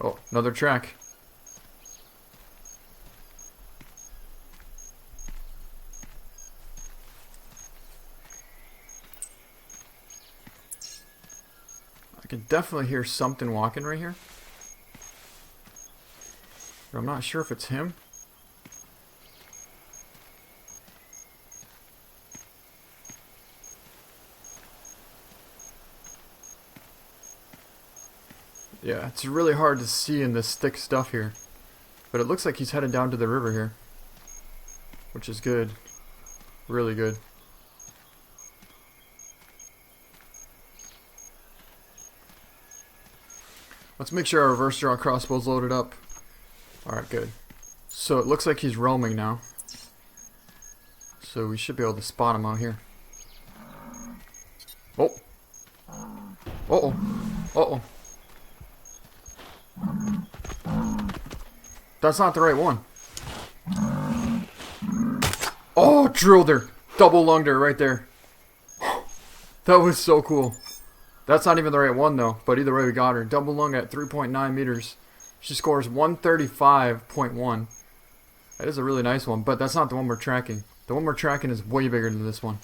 Oh, another track. I can definitely hear something walking right here. But I'm not sure if it's him. Yeah, it's really hard to see in this thick stuff here. But it looks like he's headed down to the river here. Which is good. Really good. Let's make sure our reverse draw crossbow's loaded up. Alright, good. So it looks like he's roaming now. So we should be able to spot him out here. Oh! Uh-oh! Uh-oh! That's not the right one. Oh, drilled her. Double lunged her right there. That was so cool. That's not even the right one though, but either way we got her. Double lung at 3.9 meters. She scores 135.1. That is a really nice one, but that's not the one we're tracking. The one we're tracking is way bigger than this one.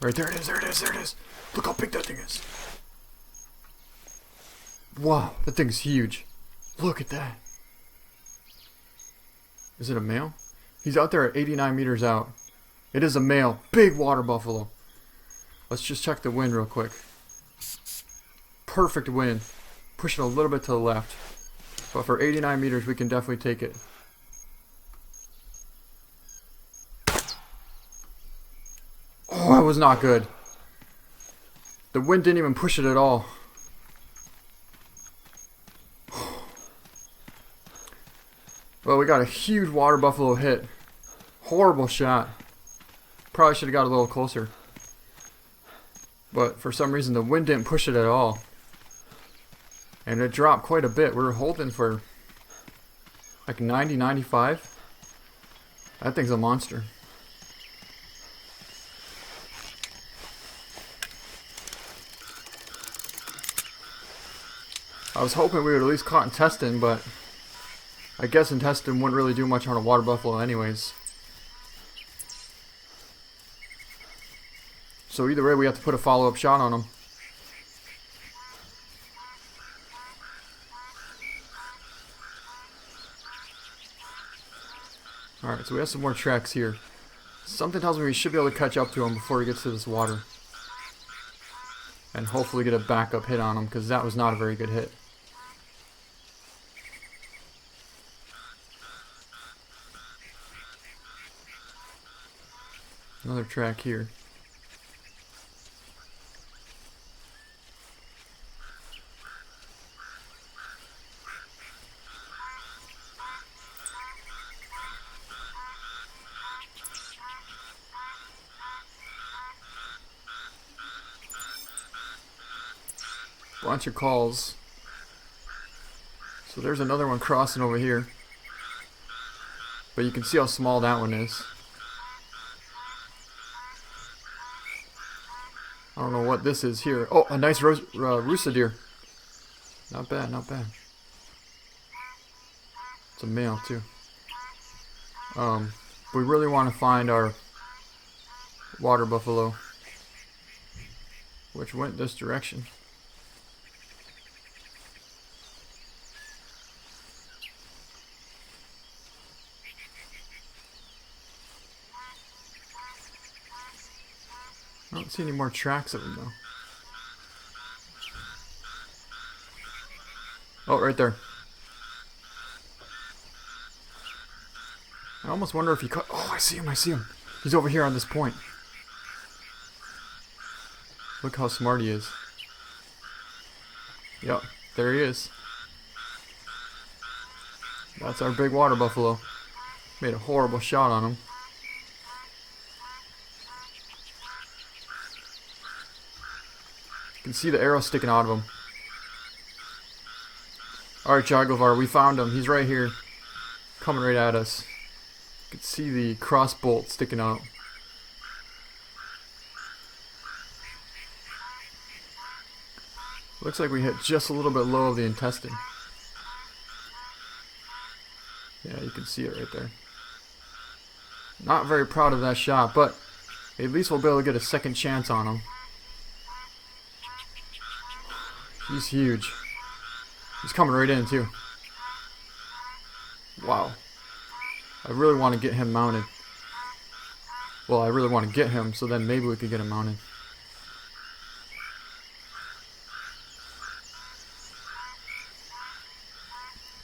Right, there it is, there it is, there it is. Look how big that thing is. Wow, that thing's huge. Look at that. Is it a male? He's out there at 89 meters out. It is a male. Big water buffalo. Let's just check the wind real quick. Perfect wind. Push it a little bit to the left. But for 89 meters, we can definitely take it. Oh, that was not good. The wind didn't even push it at all. Well, we got a huge water buffalo hit. Horrible shot. Probably should have got a little closer. But for some reason the wind didn't push it at all. And it dropped quite a bit. We were holding for like 90, 95. That thing's a monster. I was hoping we would at least caught intestine, but I guess intestine wouldn't really do much on a water buffalo anyways. So either way, we have to put a follow-up shot on him. Alright, so we have some more tracks here. Something tells me we should be able to catch up to him before he gets to this water. And hopefully get a backup hit on him, because that was not a very good hit. Another track here. Bunch of calls. So there's another one crossing over here. But you can see how small that one is. I don't know what this is here. Oh, a nice rusa deer. Not bad, not bad. It's a male too. We really want to find our water buffalo, which went this direction. I don't see any more tracks of him though. Oh, right there. I almost wonder if he cut. Oh, I see him, I see him. He's over here on this point. Look how smart he is. Yep, there he is. That's our big water buffalo. Made a horrible shot on him. You can see the arrow sticking out of him. Alright, Jaguar, we found him. He's right here. Coming right at us. You can see the cross bolt sticking out. Looks like we hit just a little bit low of the intestine. Yeah, you can see it right there. Not very proud of that shot, but at least we'll be able to get a second chance on him. He's huge. He's coming right in too. Wow. I really want to get him mounted. Well, I really want to get him, so then maybe we could get him mounted.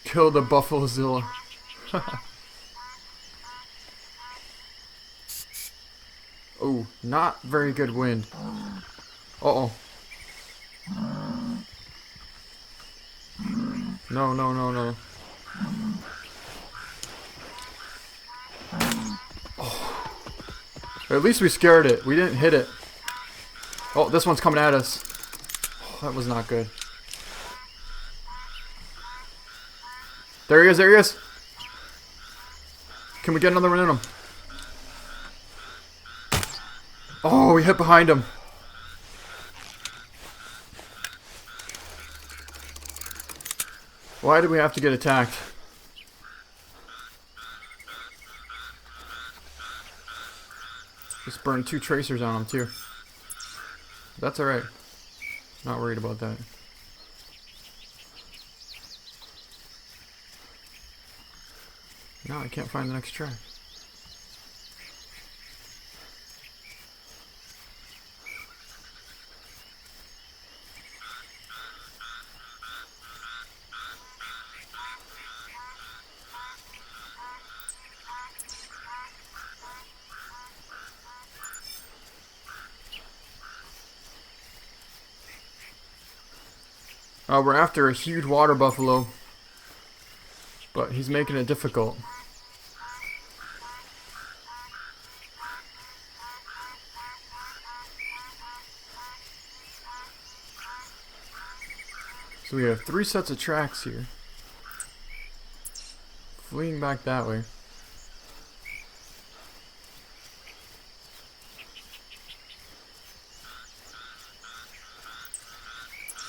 Kill the Buffalo-zilla. Oh, not very good wind. Uh-oh. No, no, no, no. Oh. At least we scared it. We didn't hit it. Oh, this one's coming at us. Oh, that was not good. There he is, there he is. Can we get another one in him? Oh, we hit behind him. Why did we have to get attacked? Just burned 2 tracers on him too. That's alright. Not worried about that. No, I can't find the next track. We're after a huge water buffalo, but he's making it difficult. So we have 3 sets of tracks here. Fleeing back that way.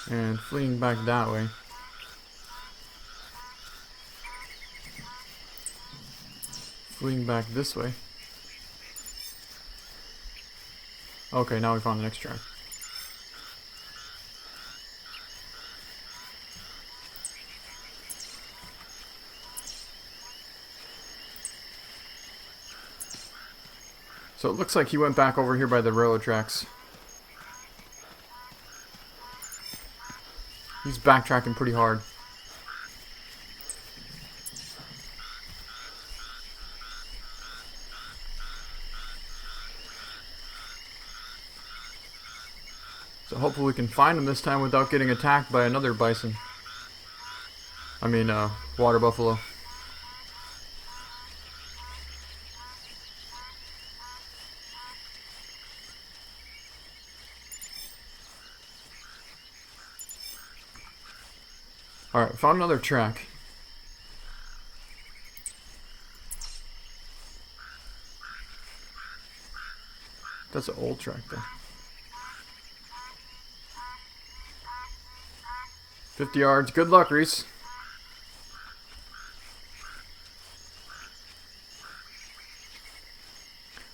And fleeing back that way. Fleeing back this way. Okay, now we found the next track. So it looks like he went back over here by the railroad tracks. He's backtracking pretty hard. So hopefully we can find him this time without getting attacked by another bison. I mean, water buffalo. Alright, found another track. That's an old track though. 50 yards. Good luck, Reese.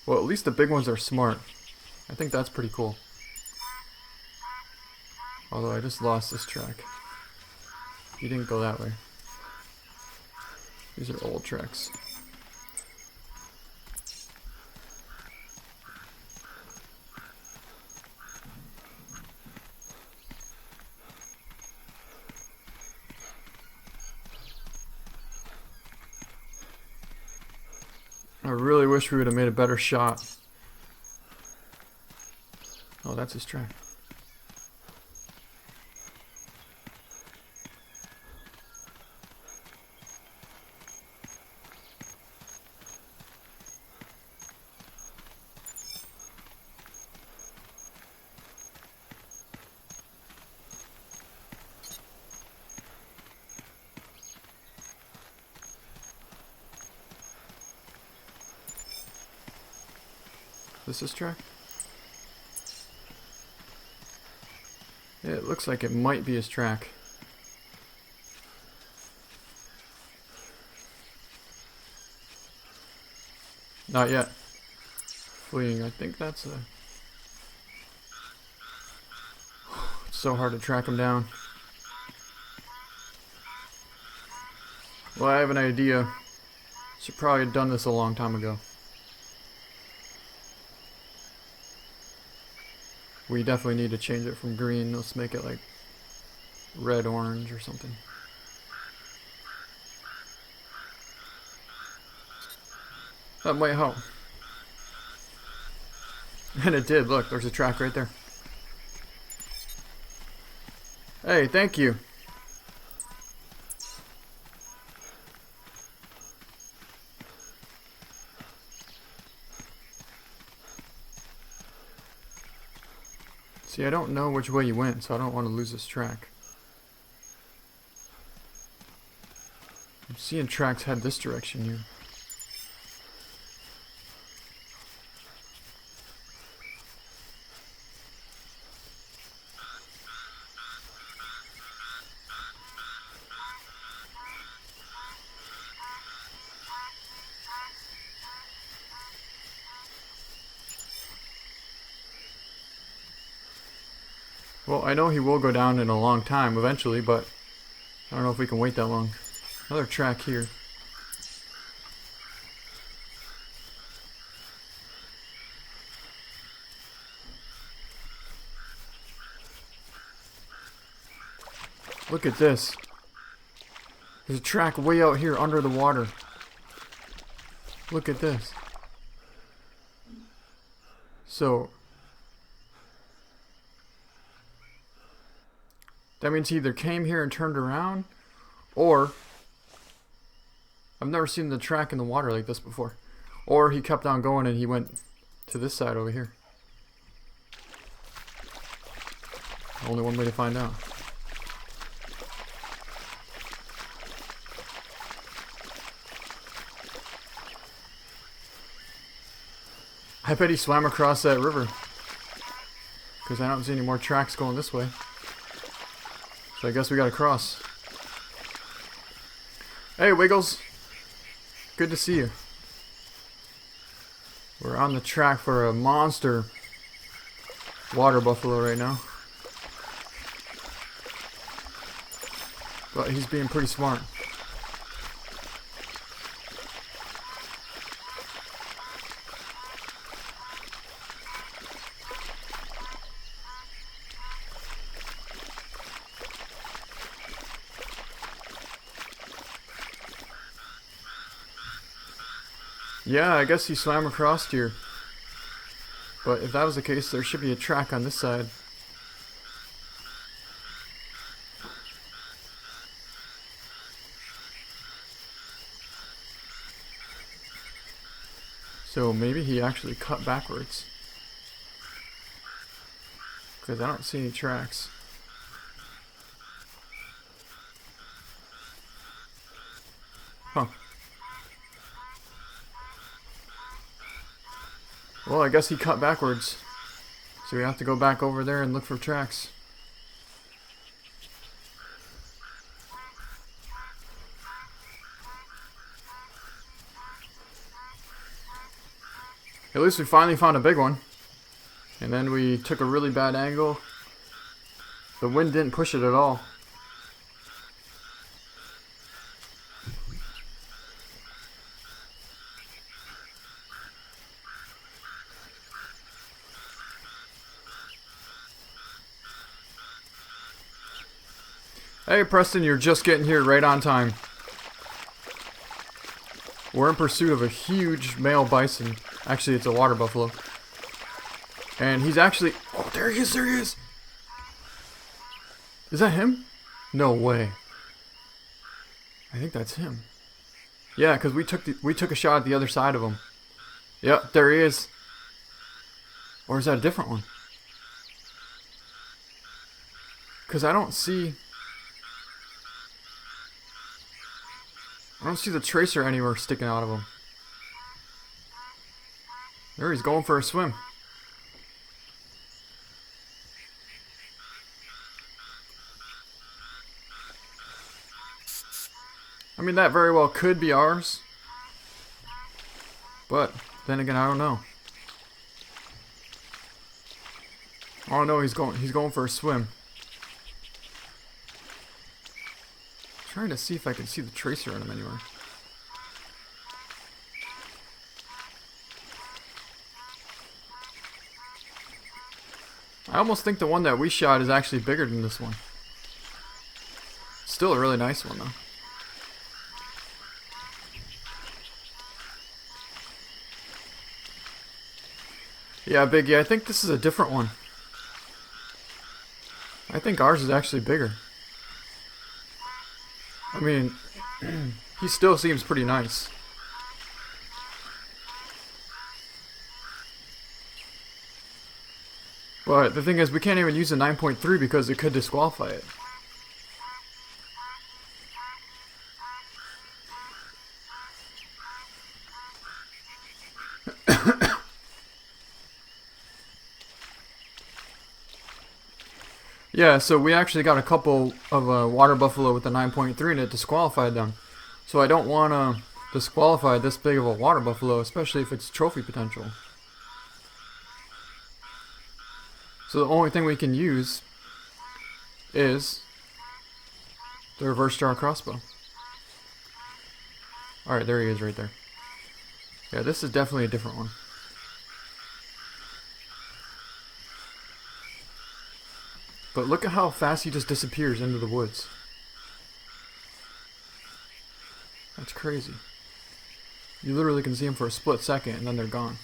Well, at least the big ones are smart. I think that's pretty cool. Although I just lost this track. He didn't go that way. These are old tracks. I really wish we would have made a better shot. Oh, that's his track. This is track? Yeah, it looks like it might be his track. Not yet. Fleeing, I think that's a... It's so hard to track him down. Well, I have an idea. Should probably have done this a long time ago. We definitely need to change it from green. Let's make it like red, orange or something. That might help. And it did. Look, there's a track right there. Hey, thank you. See, I don't know which way you went, so I don't want to lose this track. I'm seeing tracks head this direction here. Well, I know he will go down in a long time eventually, but I don't know if we can wait that long. Another track here. Look at this. There's a track way out here under the water. Look at this. So that means he either came here and turned around, or I've never seen the track in the water like this before. Or he kept on going and he went to this side over here. Only one way to find out. I bet he swam across that river, because I don't see any more tracks going this way. So I guess we gotta cross. Hey, Wiggles. Good to see you. We're on the track for a monster water buffalo right now. But he's being pretty smart. Yeah, I guess he swam across here. But if that was the case, there should be a track on this side. So maybe he actually cut backwards, because I don't see any tracks. Huh. Well, I guess he cut backwards. So we have to go back over there and look for tracks. At least we finally found a big one. And then we took a really bad angle. The wind didn't push it at all. Hey Preston, you're just getting here right on time. We're in pursuit of a huge male bison. Actually, it's a water buffalo. And he's actually... Oh, there he is, there he is! Is that him? No way. I think that's him. Yeah, because we took a shot at the other side of him. Yep, there he is. Or is that a different one? Because I don't see the tracer anywhere sticking out of him. There, he's going for a swim. I mean, that very well could be ours. But then again, I don't know. Oh no, he's going for a swim. Trying to see if I can see the tracer on him anywhere. I almost think the one that we shot is actually bigger than this one. Still a really nice one though. Yeah, Biggie, I think this is a different one. I think ours is actually bigger. I mean, he still seems pretty nice. But the thing is, we can't even use a 9.3 because it could disqualify it. Yeah, so we actually got a couple of water buffalo with the 9.3 and it disqualified them. So I don't want to disqualify this big of a water buffalo, especially if it's trophy potential. So the only thing we can use is the reverse draw crossbow. Alright, there he is right there. Yeah, this is definitely a different one. But look at how fast he just disappears into the woods. That's crazy. You literally can see him for a split second and then they're gone.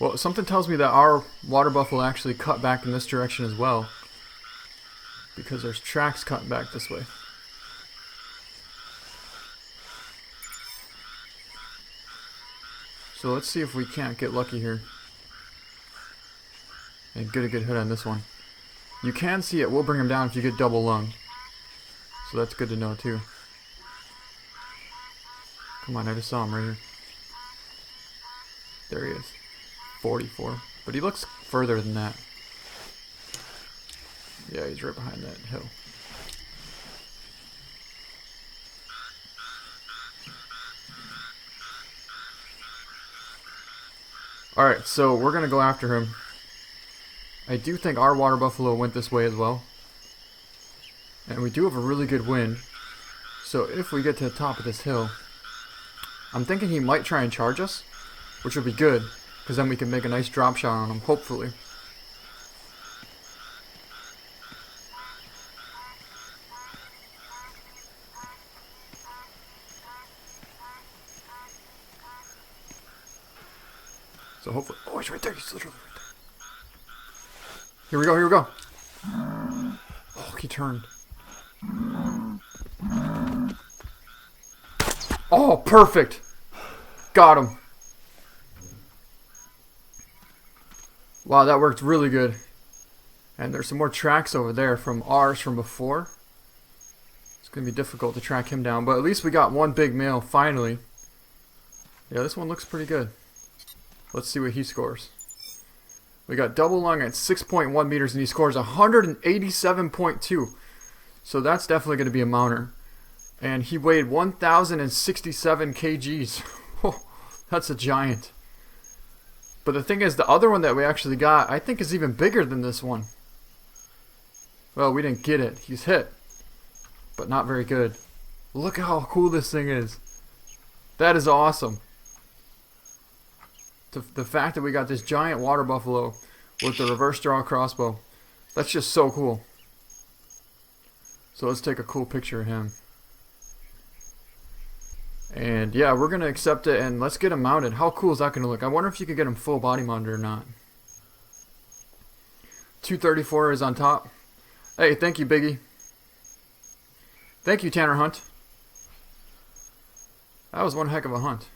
Well, something tells me that our water buffalo actually cut back in this direction as well. Because there's tracks cutting back this way. So let's see if we can't get lucky here. And get a good hit on this one. You can see it will bring him down if you get double lung. So that's good to know too. Come on, I just saw him right here. There he is. 44. But he looks further than that. Yeah, he's right behind that hill. Alright, so we're going to go after him. I do think our water buffalo went this way as well. And we do have a really good wind. So if we get to the top of this hill, I'm thinking he might try and charge us, which would be good, because then we can make a nice drop shot on him, hopefully. So hopefully... Oh, he's right there. He's literally right there. Here we go. Here we go. Oh, he turned. Oh, perfect. Got him. Wow, that worked really good. And there's some more tracks over there from ours from before. It's going to be difficult to track him down. But at least we got one big male finally. Yeah, this one looks pretty good. Let's see what he scores. We got double lung at 6.1 meters and he scores 187.2. So that's definitely going to be a mounter. And he weighed 1,067 kgs. That's a giant. But the thing is, the other one that we actually got, I think is even bigger than this one. Well, we didn't get it. He's hit. But not very good. Look at how cool this thing is. That is awesome. The fact that we got this giant water buffalo with the reverse draw crossbow, that's just so cool. So let's take a cool picture of him. And yeah, we're going to accept it and let's get him mounted. How cool is that going to look? I wonder if you could get him full body mounted or not. 234 is on top. Hey, thank you, Biggie. Thank you, Tanner Hunt. That was one heck of a hunt.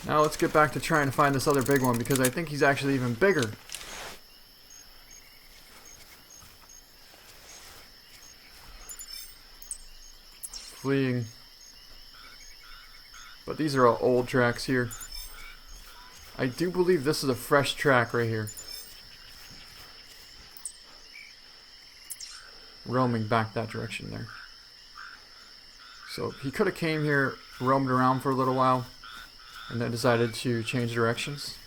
Now let's get back to trying to find this other big one because I think he's actually even bigger. Fleeing. But these are all old tracks here. I do believe this is a fresh track right here. Roaming back that direction there. So he could have came here roamed around for a little while and then decided to change directions.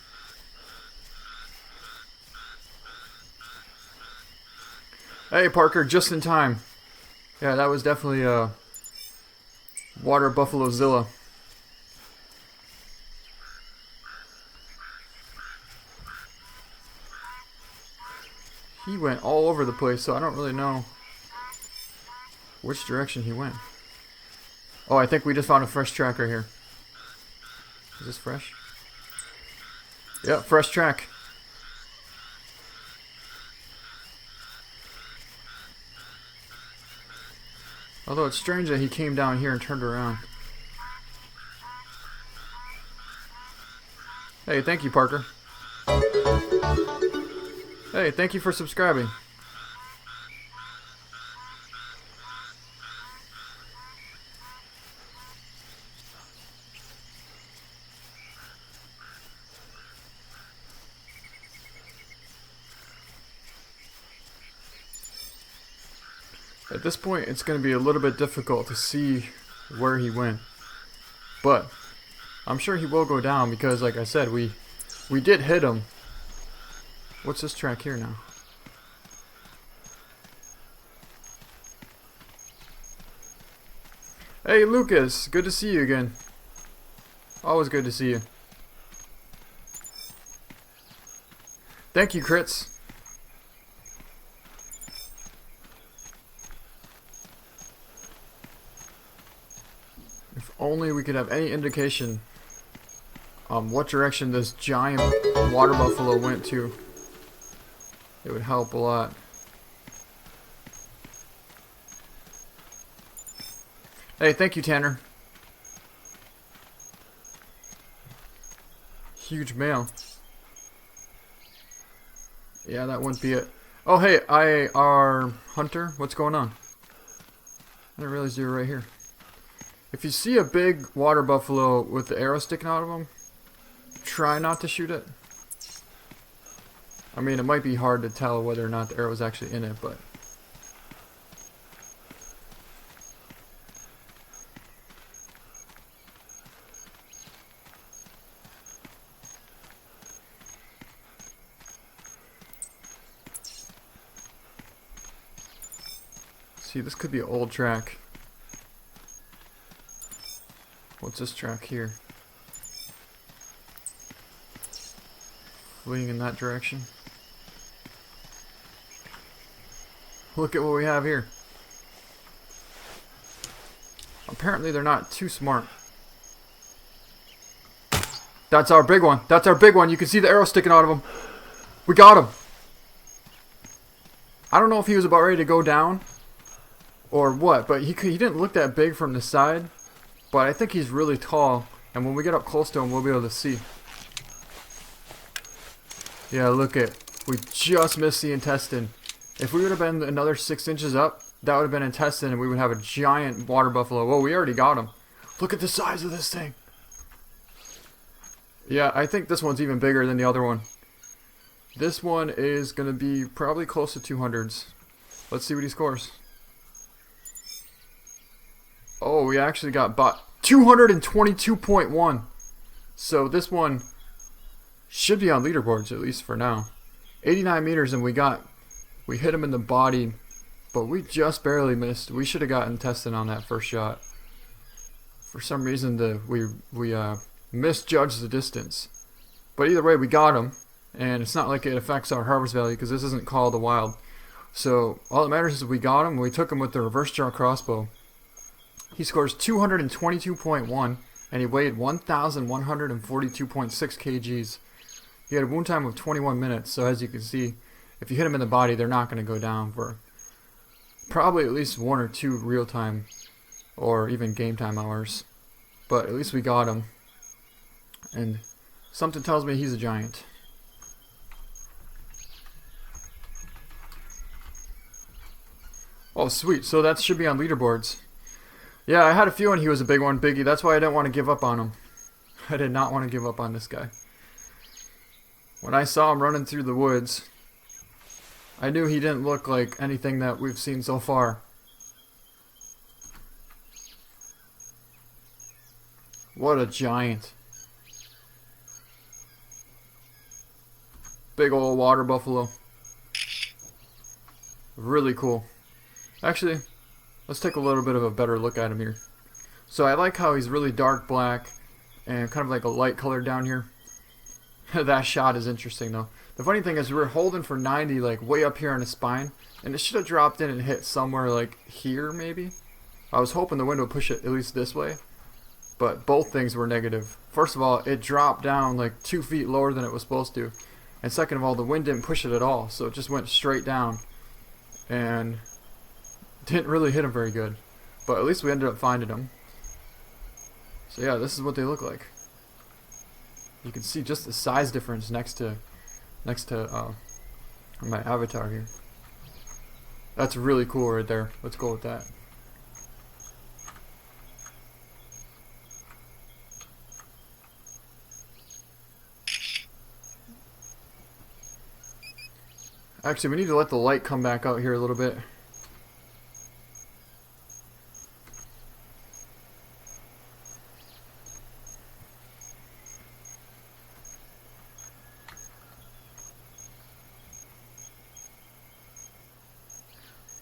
Hey Parker, just in time. Yeah, that was definitely Water Buffalo Zilla. He went all over the place, so I don't really know which direction he went. Oh, I think we just found a fresh track right here. Is this fresh? Yep, fresh track. Although it's strange that he came down here and turned around. Hey, thank you, Parker. Hey, thank you for subscribing. At this point, it's going to be a little bit difficult to see where he went. But I'm sure he will go down because, like I said, we did hit him. What's this track here now? Hey Lucas, good to see you again. Always good to see you. Thank you, Crits. If only we could have any indication on what direction this giant water buffalo went to. It would help a lot. Hey, thank you, Tanner. Huge male. Yeah, that wouldn't be it. Oh, hey, our hunter. What's going on? I didn't realize you were right here. If you see a big water buffalo with the arrow sticking out of him, try not to shoot it. I mean, it might be hard to tell whether or not the arrow is actually in it, but... See, this could be an old track. What's this track here? Fleeing in that direction. Look at what we have here. Apparently they're not too smart. That's our big one. That's our big one. You can see the arrow sticking out of him. We got him. I don't know if he was about ready to go down or what, but he didn't look that big from the side. But I think he's really tall, and when we get up close to him, we'll be able to see. Yeah, look at, we just missed the intestine. If we would have been another 6 inches up, that would have been intestine, and we would have a giant water buffalo. Whoa, we already got him. Look at the size of this thing. Yeah, I think this one's even bigger than the other one. This one is going to be probably close to 200s. Let's see what he scores. Oh, we actually got 222.1. So this one should be on leaderboards, at least for now. 89 meters, and we hit him in the body, but we just barely missed. We should have gotten intestine on that first shot. For some reason, we misjudged the distance. But either way, we got him, and it's not like it affects our harvest value because this isn't called a wild. So all that matters is we got him. We took him with the reverse draw crossbow. He scores 222.1, and he weighed 1,142.6 kgs. He had a wound time of 21 minutes, so as you can see, if you hit him in the body, they're not going to go down for probably at least 1 or 2 real-time or even game-time hours. But at least we got him, and something tells me he's a giant. Oh, sweet. So that should be on leaderboards. Yeah, I had a feeling he was a big one, Biggie. That's why I didn't want to give up on him. I did not want to give up on this guy. When I saw him running through the woods, I knew he didn't look like anything that we've seen so far. What a giant. Big old water buffalo. Really cool. Actually, let's take a little bit of a better look at him here. So I like how he's really dark black and kind of like a light color down here. That shot is interesting though. The funny thing is we were holding for 90 like way up here on his spine, and it should have dropped in and hit somewhere like here maybe. I was hoping the wind would push it at least this way, but both things were negative. First of all, it dropped down like 2 feet lower than it was supposed to, and second of all, the wind didn't push it at all, so it just went straight down and didn't really hit him very good. But at least we ended up finding him. So yeah, this is what they look like. You can see just the size difference next to my avatar here. That's really cool right there. Let's go with that. Actually, we need to let the light come back out here a little bit.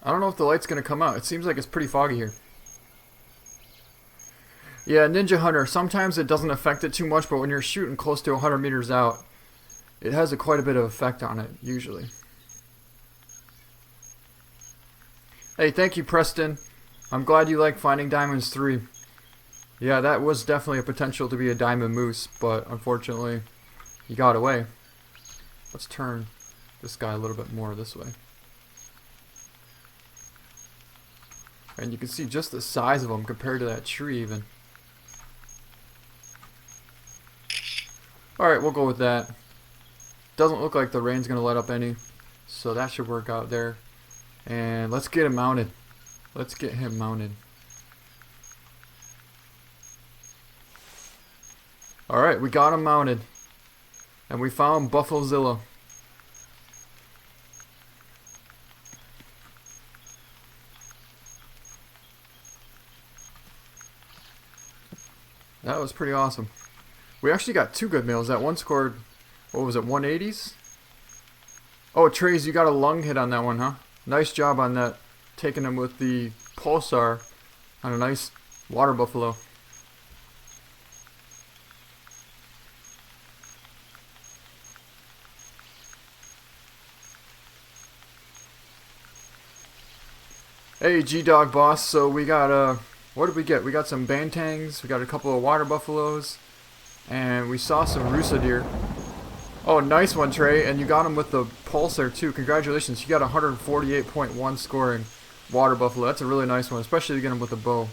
I don't know if the light's going to come out. It seems like it's pretty foggy here. Yeah, Ninja Hunter, sometimes it doesn't affect it too much, but when you're shooting close to 100 meters out, it has quite a bit of effect on it, usually. Hey, thank you, Preston. I'm glad you like Finding Diamonds 3. Yeah, that was definitely a potential to be a diamond moose, but unfortunately, he got away. Let's turn this guy a little bit more this way. And you can see just the size of him compared to that tree even. Alright, we'll go with that. Doesn't look like the rain's going to let up any, so that should work out there. And let's get him mounted. Let's get him mounted. Alright, we got him mounted. And we found Buffalozilla. That was pretty awesome. We actually got 2 good males. That one scored, what was it, 180s? Oh, Trace, you got a lung hit on that one, huh? Nice job on that. Taking him with the pulsar on a nice water buffalo. Hey, G-Dog boss. So we got what did we get? We got some bantangs, we got a couple of water buffaloes, and we saw some rusa deer. Oh, nice one, Trey, and you got him with the pulsar too. Congratulations, you got 148.1 scoring water buffalo. That's a really nice one, especially to get him with a bow.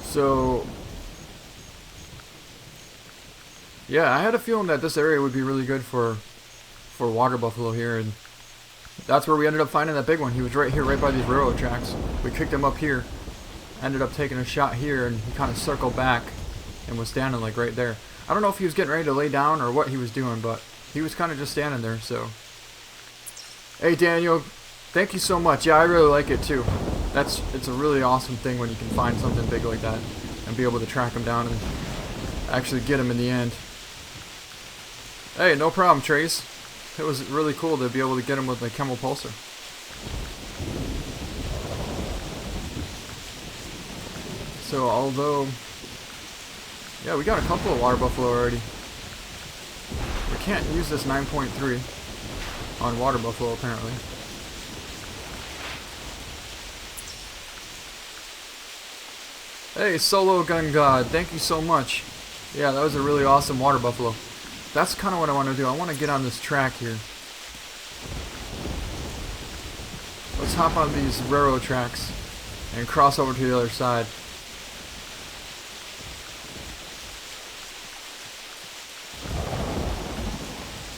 So yeah, I had a feeling that this area would be really good for water buffalo here, and that's where we ended up finding that big one. He was right here, right by these railroad tracks. We kicked him up here, ended up taking a shot here, and he kind of circled back and was standing like right there. I don't know if he was getting ready to lay down or what he was doing, but he was kind of just standing there. So, hey Daniel, thank you so much. Yeah, I really like it too. It's a really awesome thing when you can find something big like that and be able to track him down and actually get him in the end. Hey, no problem, Trace. It was really cool to be able to get him with the Camel Pulsar. So, although, yeah, we got a couple of water buffalo already. We can't use this 9.3 on water buffalo, apparently. Hey, Solo Gun God, thank you so much. Yeah, that was a really awesome water buffalo. That's kind of what I want to do. I want to get on this track here. Let's hop on these railroad tracks and cross over to the other side.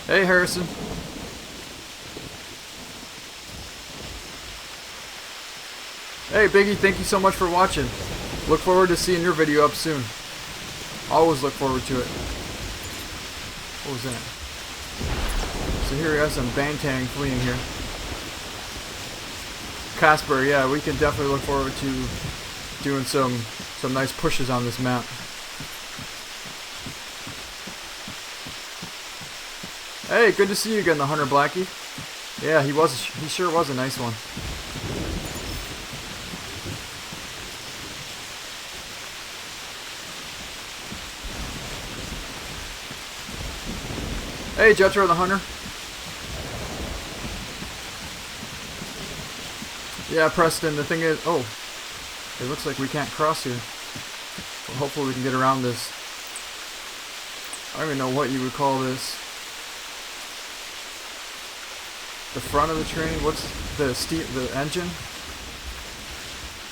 Hey, Harrison. Hey, Biggie, thank you so much for watching. Look forward to seeing your video up soon. Always look forward to it. What was that? So So here we have some banteng fleeing here. Casper, yeah, we can definitely look forward to doing some nice pushes on this map. Hey, good to see you again, the Hunter Blackie. Yeah, he sure was a nice one. Hey, Jetro the Hunter. Yeah, Preston, the thing is... Oh, it looks like we can't cross here. Well, hopefully we can get around this. I don't even know what you would call this. The front of the train? What's the engine?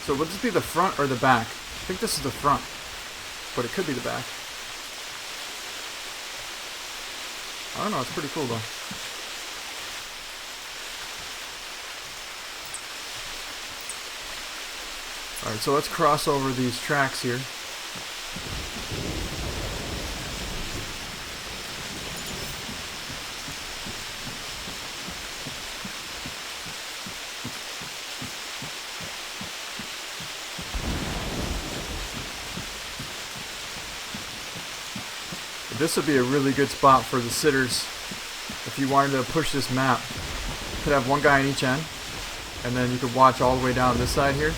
So would this be the front or the back? I think this is the front, but it could be the back. I don't know, it's pretty cool though. Alright, so let's cross over these tracks here. This would be a really good spot for the sitters if you wanted to push this map. You could have one guy on each end, and then you could watch all the way down this side here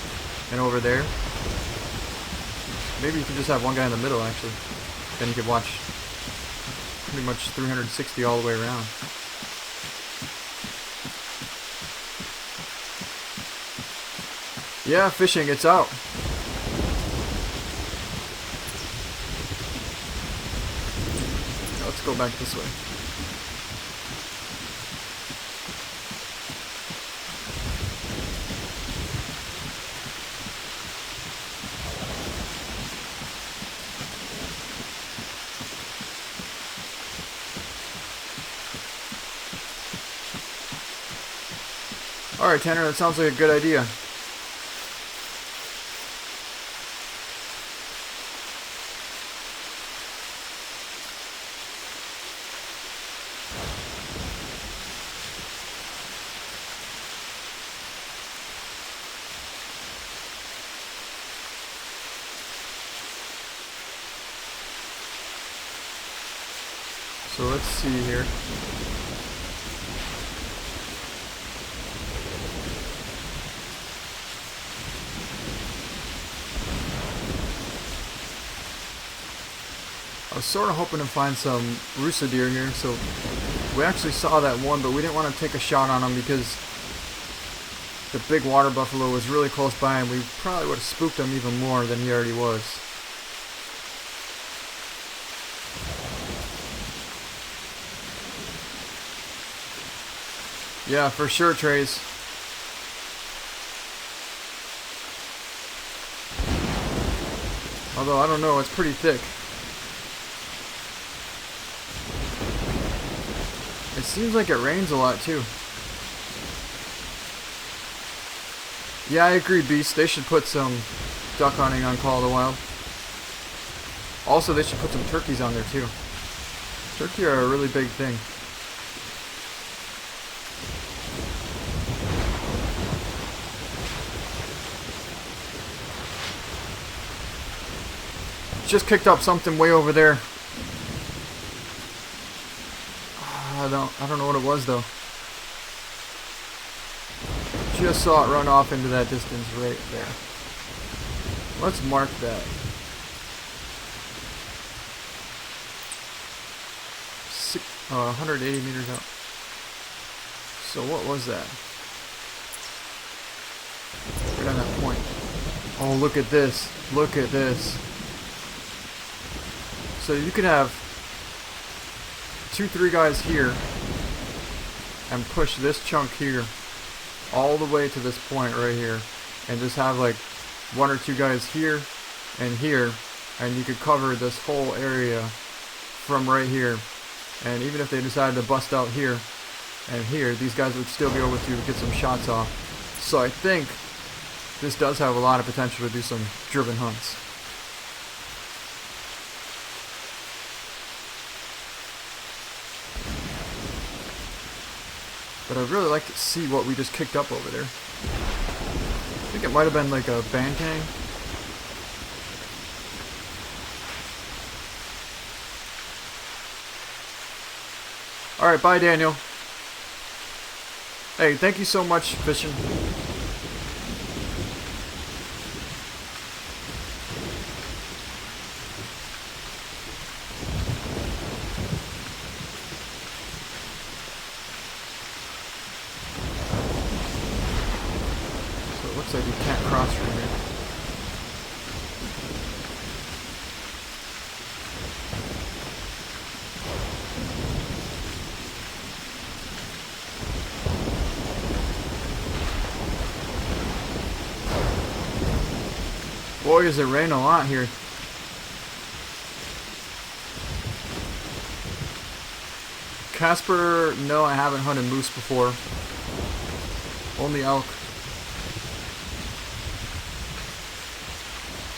and over there. Maybe you could just have one guy in the middle actually. Then you could watch pretty much 360 all the way around. Yeah, fishing, it's out. Let's go back this way. Alright, Tanner, that sounds like a good idea. So let's see here. I was sort of hoping to find some rusa deer here, so we actually saw that one, but we didn't want to take a shot on him because the big water buffalo was really close by and we probably would have spooked him even more than he already was. Yeah, for sure, Trace. Although, I don't know, it's pretty thick. It seems like it rains a lot, too. Yeah, I agree, Beast. They should put some duck hunting on Call of the Wild. Also, they should put some turkeys on there, too. Turkey are a really big thing. Just picked up something way over there. I don't know what it was though. Just saw it run off into that distance right there. Let's mark that. 180 meters out. So what was that? Right on that point. Oh, look at this. Look at this. So you could have 2-3 guys here and push this chunk here all the way to this point right here and just have like 1 or 2 guys here and here, and you could cover this whole area from right here. And even if they decided to bust out here and here, these guys would still be able to get some shots off. So I think this does have a lot of potential to do some driven hunts. But I'd really like to see what we just kicked up over there. I think it might have been like a banteng. Alright, bye Daniel. Hey, thank you so much, fishing. So it looks like you can't cross from here. Boy, does it rain a lot here. Casper, no, I haven't hunted moose before. Only elk.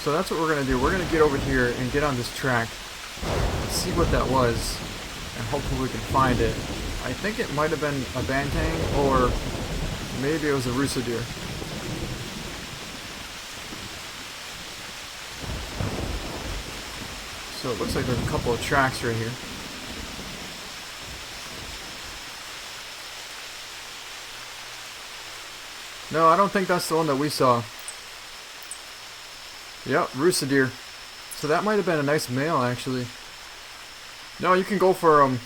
So that's what we're going to do. We're going to get over here and get on this track. See what that was. And hopefully we can find it. I think it might have been a banteng or maybe it was a rusa deer. So it looks like there's a couple of tracks right here. No, I don't think that's the one that we saw. Yep, rusa deer. So that might have been a nice male, actually. No, you can go for him.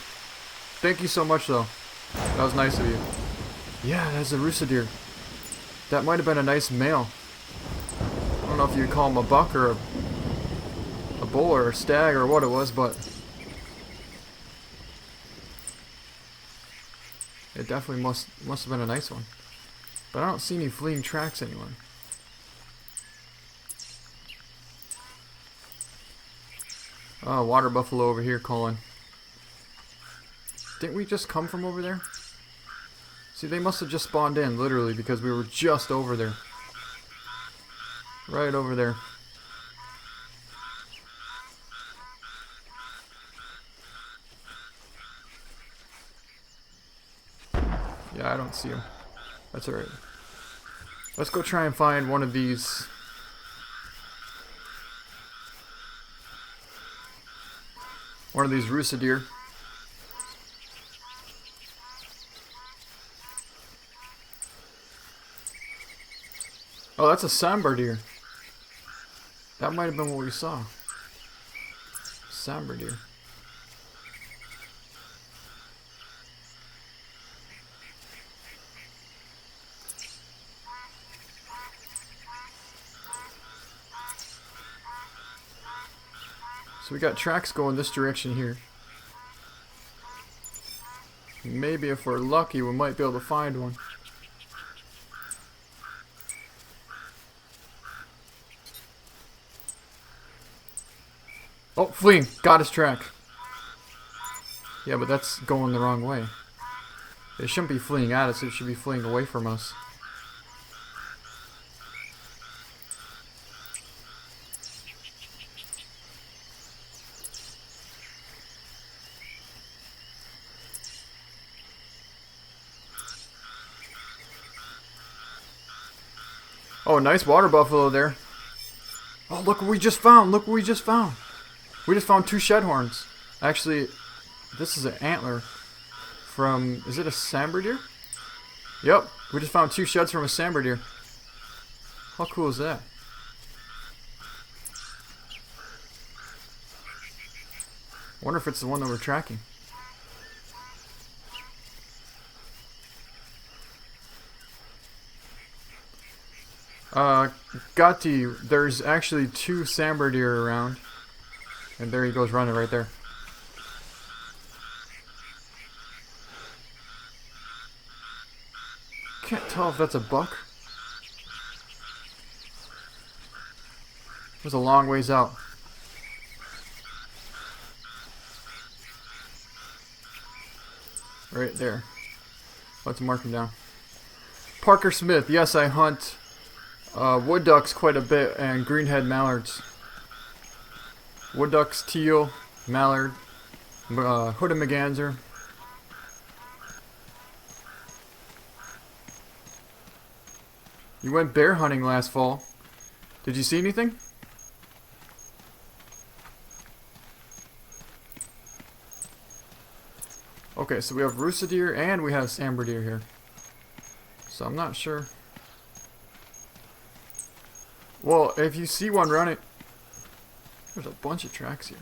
Thank you so much, though. That was nice of you. Yeah, that's a rusa deer. That might have been a nice male. I don't know if you'd call him a buck or a bull or a stag or what it was, but it definitely must have been a nice one. But I don't see any fleeing tracks anywhere. Oh, water buffalo over here calling. Didn't we just come from over there? See, they must have just spawned in, literally, because we were just over there. Right over there. Yeah, I don't see him. That's alright. Let's go try and find one of these. One of these rusa deer. Oh, that's a sambar deer. That might have been what we saw. Sambar deer. So we got tracks going this direction here. Maybe if we're lucky, we might be able to find one. Oh, fleeing! Got his track. Yeah, but that's going the wrong way. It shouldn't be fleeing at us, it should be fleeing away from us. Oh, nice water buffalo there. Oh, look what we just found. Look what we just found. We just found 2 shed horns. Actually, this is an antler from, is it a sambar deer? Yep, we just found 2 sheds from a sambar deer. How cool is that? Wonder if it's the one that we're tracking. Gatti, there's actually 2 sambar deer around. And there he goes running right there. Can't tell if that's a buck. It was a long ways out. Right there. Let's mark him down. Parker Smith, yes, I hunt wood ducks quite a bit and greenhead mallards. Wood ducks, teal, mallard, hooded merganser. You went bear hunting last fall. Did you see anything? Okay, so we have rusa deer and we have sambar deer here. So I'm not sure. Well, if you see one running... There's a bunch of tracks here.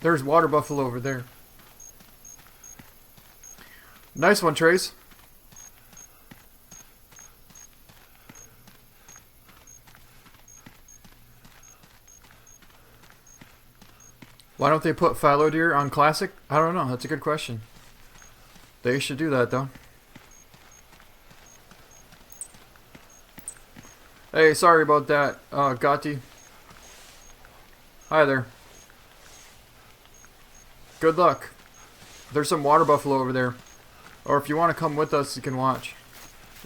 There's water buffalo over there. Nice one, Trace. Why don't they put fallow deer on classic? I don't know. That's a good question. They should do that, though. Hey, sorry about that, Gotti. Hi there. Good luck. There's some water buffalo over there. Or if you want to come with us, you can watch.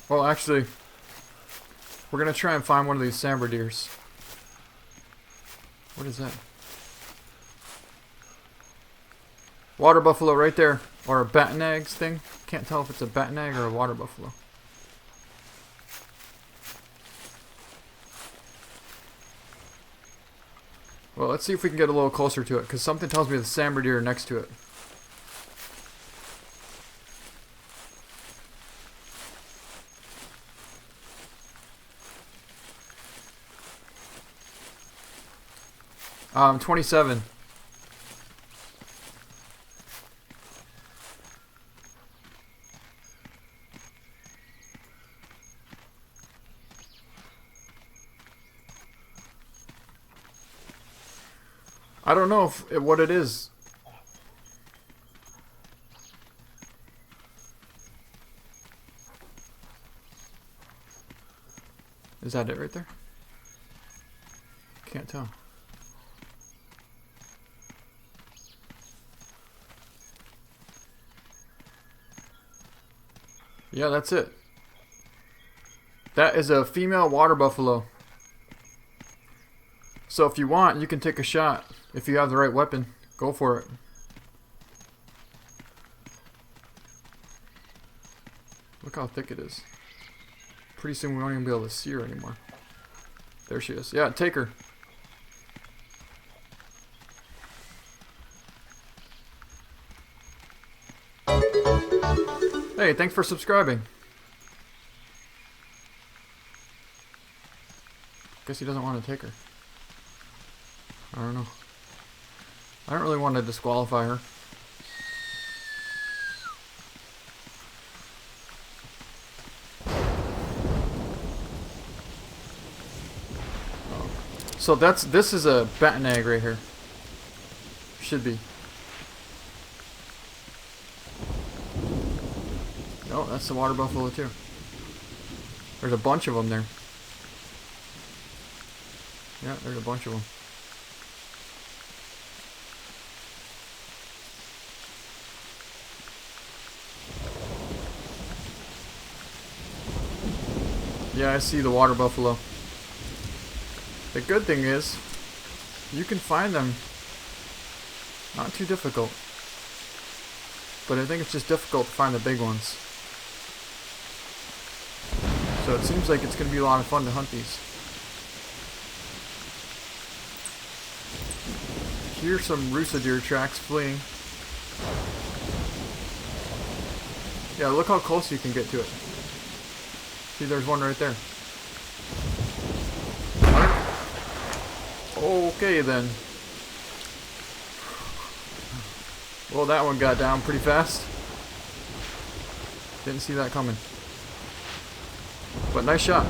Well, actually, we're going to try and find one of these sambar deers. What is that? Water buffalo right there. Or a banteng thing. Can't tell if it's a banteng or a water buffalo. Well, let's see if we can get a little closer to it, because something tells me the sambar deer are next to it. Um, 27. I don't know what it is. Is that it right there? Can't tell. Yeah, that's it. That is a female water buffalo. So if you want, you can take a shot. If you have the right weapon, go for it. Look how thick it is. Pretty soon we won't even be able to see her anymore. There she is. Yeah, take her. Hey, thanks for subscribing. Guess he doesn't want to take her. I don't know. I don't really want to disqualify her. Oh. So this is a banteng right here. Should be. No, that's the water buffalo too. There's a bunch of them there. Yeah, there's a bunch of them. Yeah, I see the water buffalo. The good thing is, you can find them not too difficult. But I think it's just difficult to find the big ones. So it seems like it's going to be a lot of fun to hunt these. Here's some rusa deer tracks fleeing. Yeah, look how close you can get to it. See, there's one right there. Okay then. Well, that one got down pretty fast. Didn't see that coming. But nice shot.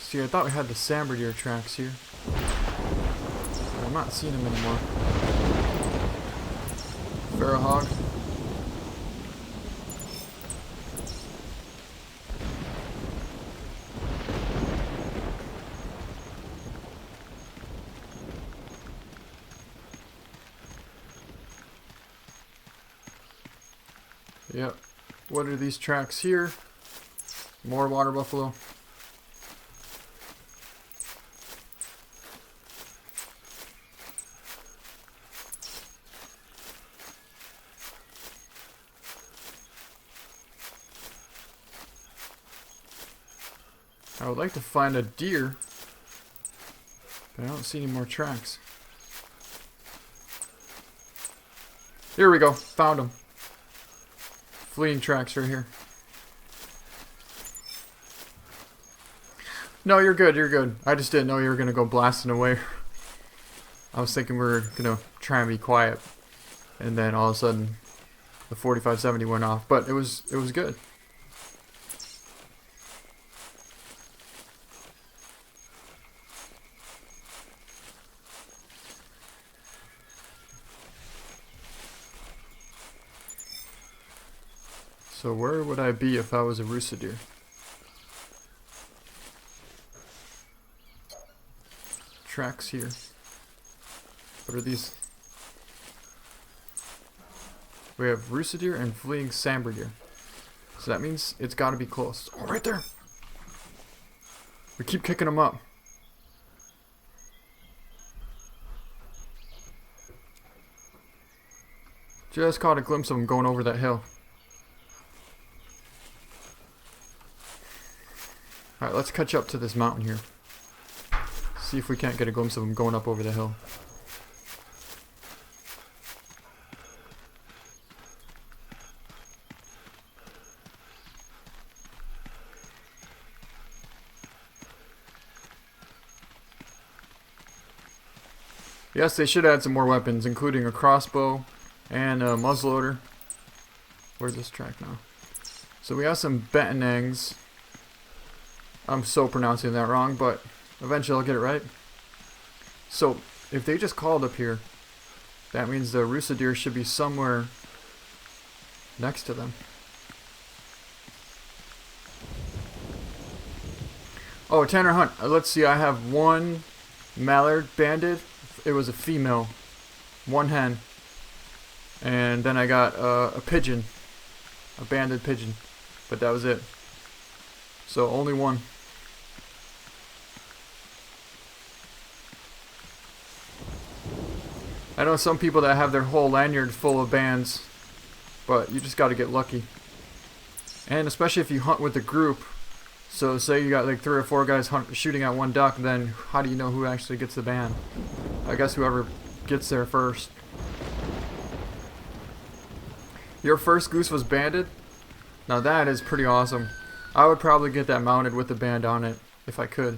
See, I thought we had the sambar deer tracks here. But I'm not seeing them anymore. Pharaoh hog. Yep. What are these tracks here? More water buffalo. I would like to find a deer, but I don't see any more tracks. Here we go. Found them. Fleeing tracks right here. No, you're good. You're good. I just didn't know you were going to go blasting away. I was thinking we were going to try and be quiet. And then all of a sudden, the 4570 went off. But it was good. So where would I be if I was a rusa deer? Tracks here. What are these? We have rusa deer and fleeing sambar deer. So that means it's got to be close. Oh, right there! We keep kicking them up. Just caught a glimpse of them going over that hill. Alright, let's catch up to this mountain here. See if we can't get a glimpse of them going up over the hill. Yes, they should add some more weapons, including a crossbow and a muzzleloader. Where's this track now? So we have some bantengs. I'm so pronouncing that wrong, but eventually I'll get it right. So, if they just called up here, that means the rusa deer should be somewhere next to them. Oh, Tanner Hunt. Let's see, I have one mallard banded. It was a female. One hen. And then I got a pigeon. A banded pigeon. But that was it. So, only one. I know some people that have their whole lanyard full of bands, but you just got to get lucky. And especially if you hunt with a group, so say you got like 3 or 4 guys shooting at one duck, then how do you know who actually gets the band? I guess whoever gets there first. Your first goose was banded? Now that is pretty awesome. I would probably get that mounted with the band on it, if I could.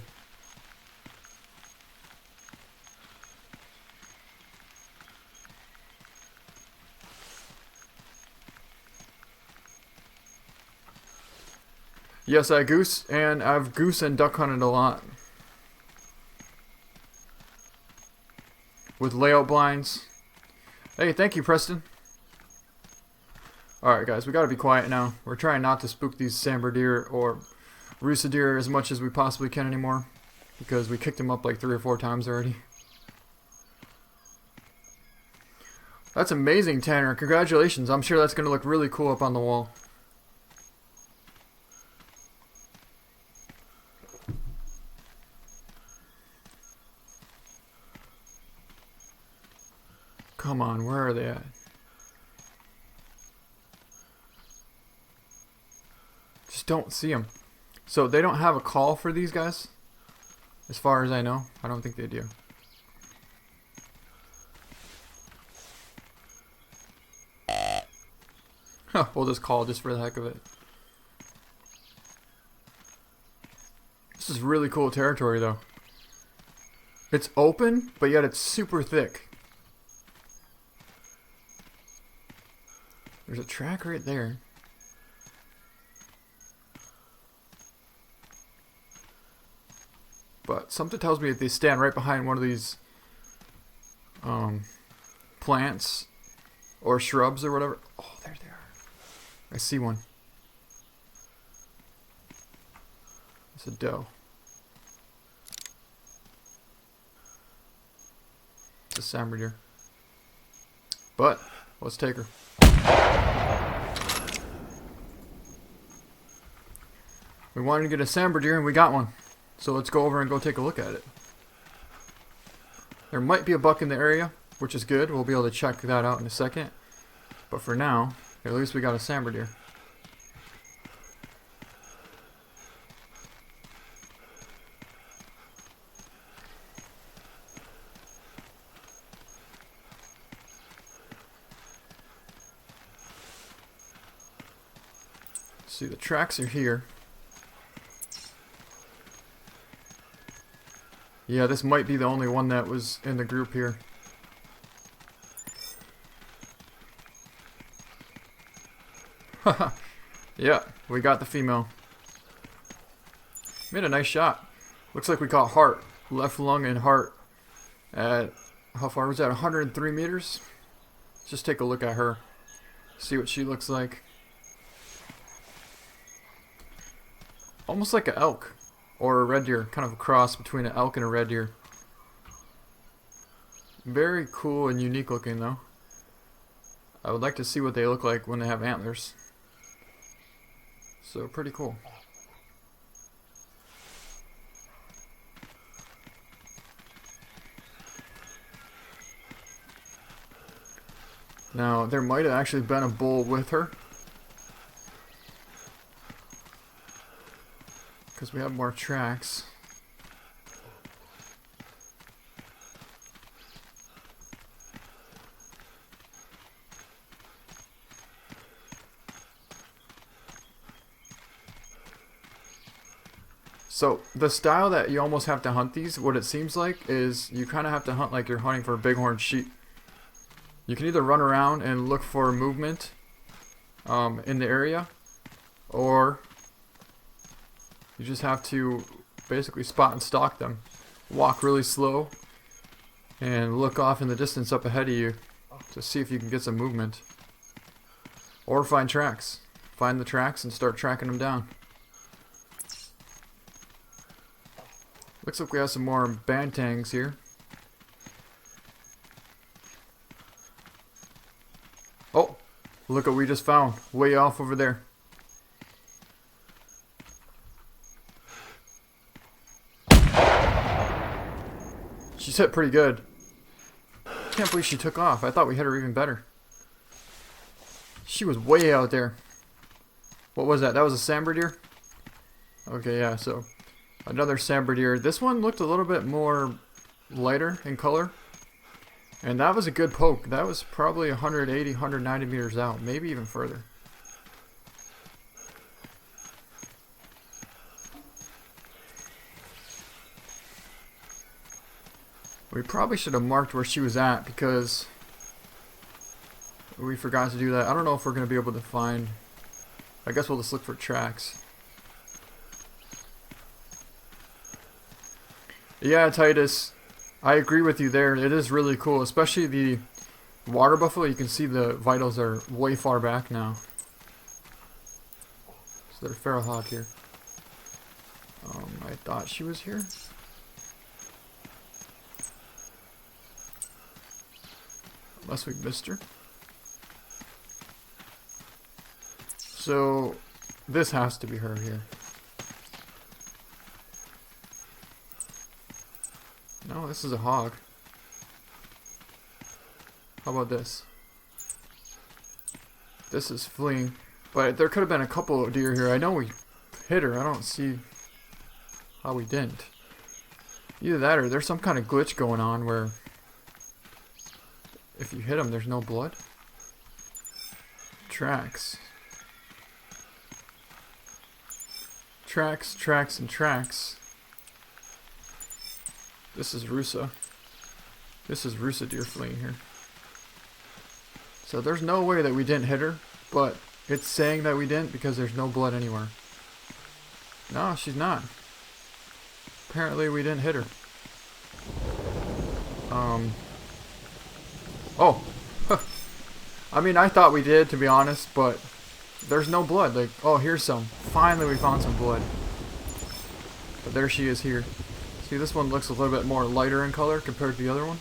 Yes, I goose, and I've goose and duck hunted a lot. With layout blinds. Hey, thank you, Preston. Alright guys, we gotta be quiet now. We're trying not to spook these sambar deer or rusa deer as much as we possibly can anymore. Because we kicked them up like 3 or 4 times already. That's amazing, Tanner. Congratulations. I'm sure that's gonna look really cool up on the wall. Come on, where are they at? Just don't see them. So they don't have a call for these guys? As far as I know, I don't think they do. Huh, we'll just call just for the heck of it. This is really cool territory though. It's open, but yet it's super thick. There's a track right there. But something tells me if they stand right behind one of these plants or shrubs or whatever. Oh, there they are. I see one. It's a doe. It's a sambar deer. But let's take her. We wanted to get a sambar deer and we got one. So let's go over and go take a look at it. There might be a buck in the area, which is good. We'll be able to check that out in a second. But for now, at least we got a sambar deer. See, the tracks are here. Yeah, this might be the only one that was in the group here. Haha. Yeah, we got the female. Made a nice shot. Looks like we caught heart. Left lung and heart at, how far was that? 103 meters? Let's just take a look at her. See what she looks like. Almost like an elk. Or a red deer. Kind of a cross between an elk and a red deer. Very cool and unique looking though. I would like to see what they look like when they have antlers. So pretty cool. Now, there might have actually been a bull with her. Because we have more tracks. So, the style that you almost have to hunt these, what it seems like, is you kind of have to hunt like you're hunting for bighorn sheep. You can either run around and look for movement in the area, or you just have to basically spot and stalk them. Walk really slow and look off in the distance up ahead of you to see if you can get some movement. Or find tracks. Find the tracks and start tracking them down. Looks like we have some more bantangs here. Oh, look what we just found. Way off over there. She's hit pretty good. Can't believe she took off. I thought we hit her even better. She was way out there. What was that? That was a sambar deer? Okay, yeah, so another sambar deer. This one looked a little bit more lighter in color. And that was a good poke. That was probably 180, 190 meters out. Maybe even further. We probably should have marked where she was at because we forgot to do that. I don't know if we're going to be able to find. I guess we'll just look for tracks. Yeah, Titus. I agree with you there. It is really cool, especially the water buffalo. You can see the vitals are way far back now. So there's a feral hog here. I thought she was here. Unless we missed her. So this has to be her here. No, this is a hog. How about this? This is fleeing. But there could have been a couple of deer here. I know we hit her. I don't see how we didn't. Either that or there's some kind of glitch going on where if you hit them, there's no blood. Tracks. Tracks, tracks, and tracks. This is rusa. This is rusa deer fleeing here. So there's no way that we didn't hit her, but it's saying that we didn't because there's no blood anywhere. No, she's not. Apparently we didn't hit her. Oh. I mean, I thought we did, to be honest, but there's no blood. Like, oh, here's some. Finally we found some blood. But there she is here. See, this one looks a little bit more lighter in color compared to the other one.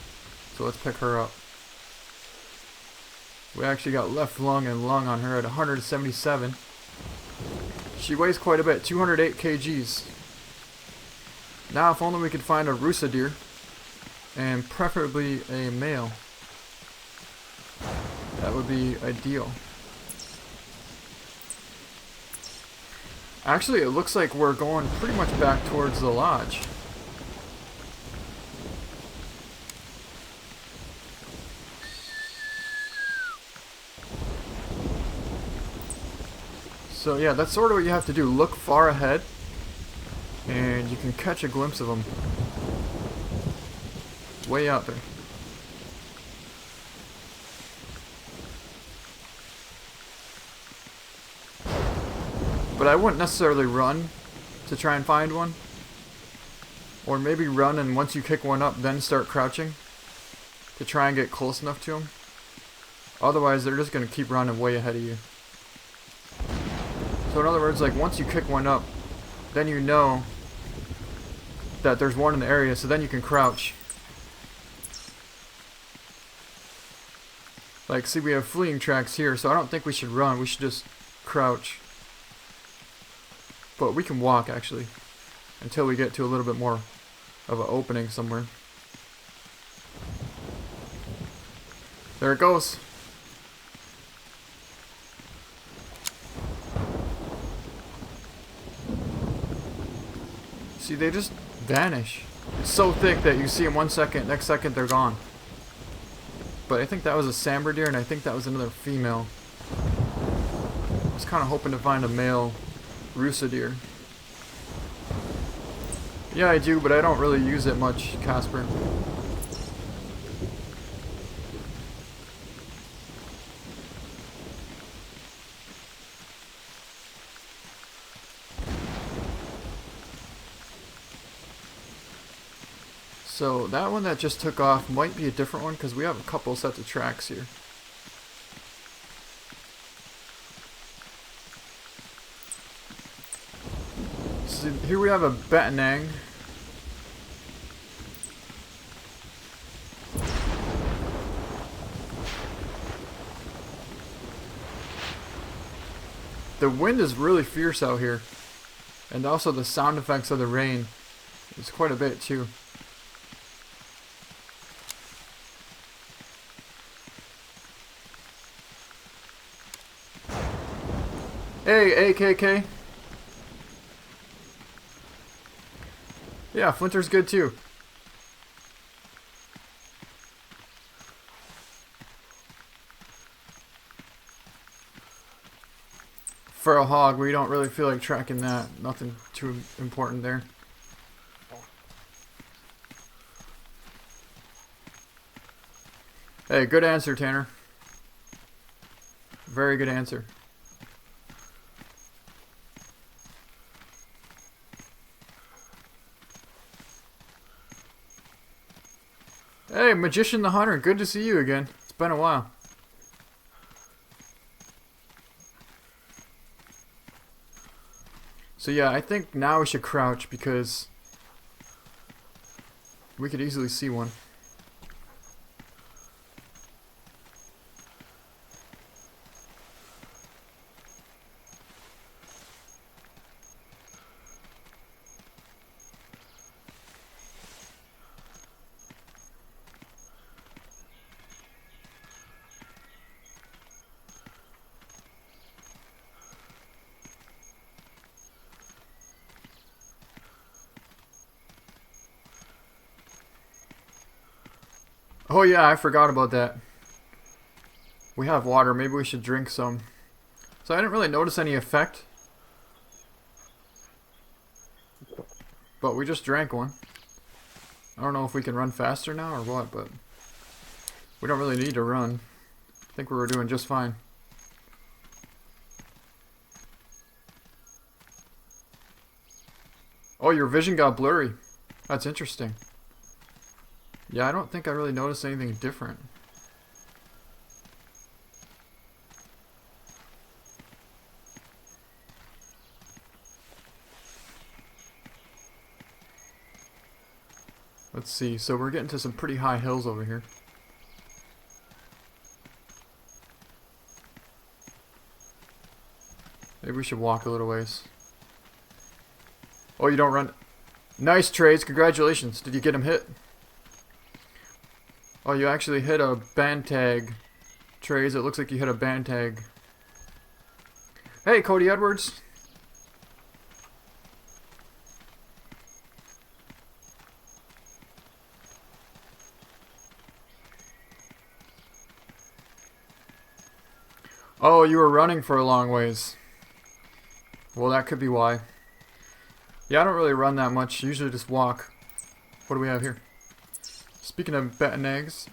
So let's pick her up. We actually got left lung and lung on her at 177. She weighs quite a bit, 208 kgs. Now, if only we could find a rusa deer, and preferably a male. That would be ideal. Actually, it looks like we're going pretty much back towards the lodge. So yeah, that's sort of what you have to do. Look far ahead, and you can catch a glimpse of them way out there. But I wouldn't necessarily run to try and find one. Or maybe run and once you kick one up, then start crouching to try and get close enough to them. Otherwise, they're just going to keep running way ahead of you. So in other words, like once you kick one up, then you know that there's one in the area, so then you can crouch. Like, see, we have fleeing tracks here, so I don't think we should run. We should just crouch. But we can walk, actually, until we get to a little bit more of an opening somewhere. There it goes. See, they just vanish. It's so thick that you see them 1 second, next second they're gone. But I think that was a Sambar deer, and I think that was another female. I was kind of hoping to find a male rusa deer. Yeah, I do, but I don't really use it much, Casper. So that one that just took off might be a different one because we have a couple sets of tracks here. So here we have a banteng. The wind is really fierce out here, and also the sound effects of the rain is quite a bit too. Hey, AKK. Yeah, Flinter's good too. For a hog, we don't really feel like tracking that. Nothing too important there. Hey, good answer, Tanner. Very good answer. Hey, Magician the Hunter, good to see you again. It's been a while. So yeah, I think now we should crouch because we could easily see one. Oh yeah, I forgot about that. We have water, maybe we should drink some. So I didn't really notice any effect, but we just drank one. I don't know if we can run faster now or what, but we don't really need to run. I think we were doing just fine. Oh, your vision got blurry. That's interesting. Yeah, I don't think I really noticed anything different. Let's see, so we're getting to some pretty high hills over here. Maybe we should walk a little ways. Oh, you don't run. Nice trades, congratulations. Did you get him hit? Oh, you actually hit a banteng. Trays, it looks like you hit a banteng. Hey, Cody Edwards. Oh, you were running for a long ways. Well, that could be why. Yeah, I don't really run that much. Usually just walk. What do we have here? Speaking of betting eggs,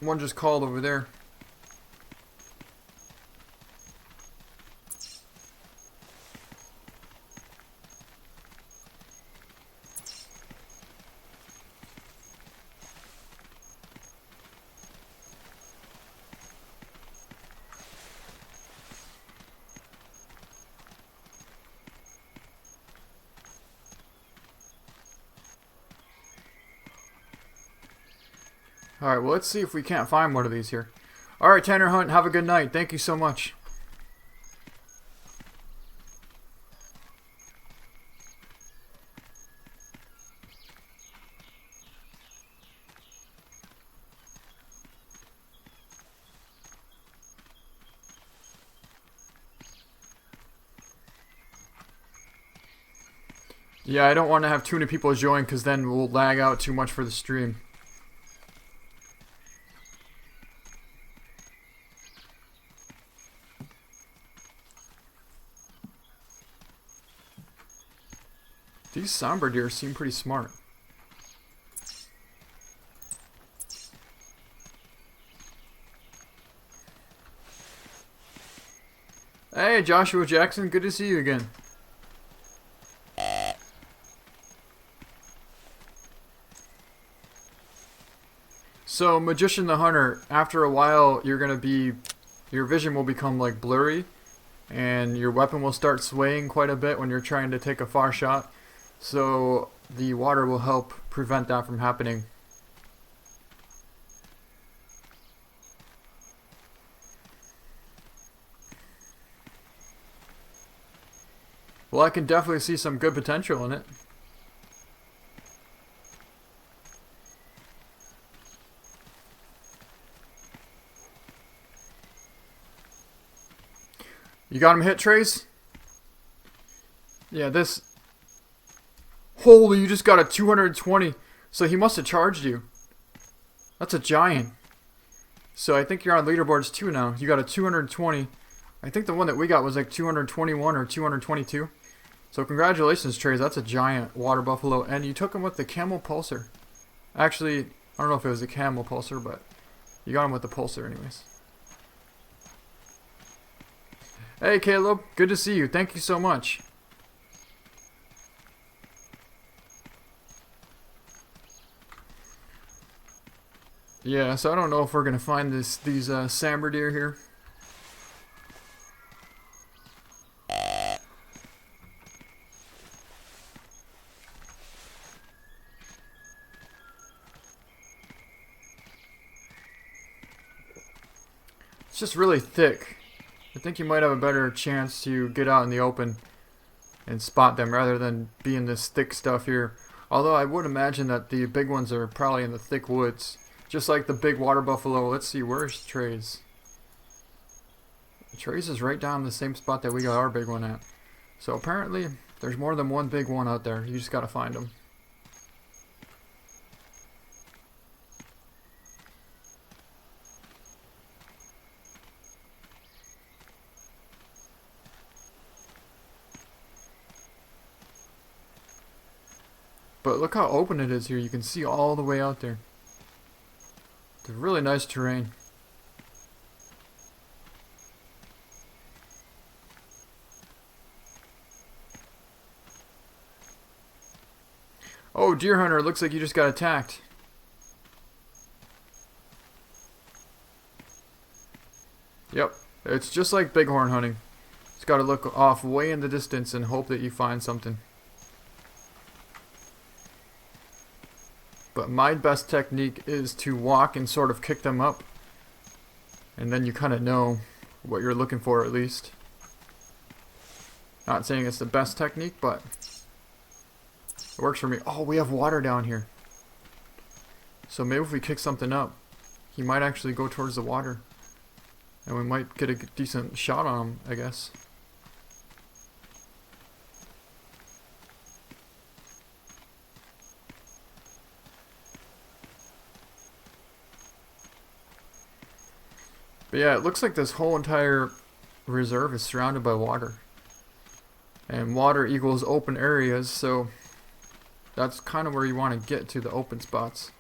one just called over there. Alright, well, let's see if we can't find one of these here. Alright, Tanner Hunt, have a good night. Thank you so much. Yeah, I don't want to have too many people join because then we'll lag out too much for the stream. These Sambar deer seem pretty smart. Hey, Joshua Jackson, good to see you again. So, Magician the Hunter, after a while, your vision will become like blurry, and your weapon will start swaying quite a bit when you're trying to take a far shot. So, the water will help prevent that from happening. Well, I can definitely see some good potential in it. You got him hit, Trace? Yeah, this... Holy, you just got a 220. So he must have charged you. That's a giant. So I think you're on leaderboards too now. You got a 220. I think the one that we got was like 221 or 222. So congratulations, Trace. That's a giant water buffalo. And you took him with the camel pulsar. Actually, I don't know if it was a camel pulsar, but you got him with the pulsar anyways. Hey, Caleb. Good to see you. Thank you so much. Yeah, so I don't know if we're going to find these Sambar deer here. It's just really thick. I think you might have a better chance to get out in the open and spot them rather than be in this thick stuff here. Although I would imagine that the big ones are probably in the thick woods. Just like the big water buffalo. Let's see, where's Trace? Trace is right down the same spot that we got our big one at. So apparently, there's more than one big one out there. You just gotta find them. But look how open it is here. You can see all the way out there. It's really nice terrain. Oh, deer hunter, looks like you just got attacked. Yep, it's just like bighorn hunting. Just gotta look off way in the distance and hope that you find something. But my best technique is to walk and sort of kick them up. And then you kind of know what you're looking for at least. Not saying it's the best technique, but it works for me. Oh, we have water down here. So maybe if we kick something up, he might actually go towards the water. And we might get a decent shot on him, I guess. But yeah, it looks like this whole entire reserve is surrounded by water. And water equals open areas, so that's kind of where you want to get to, the open spots.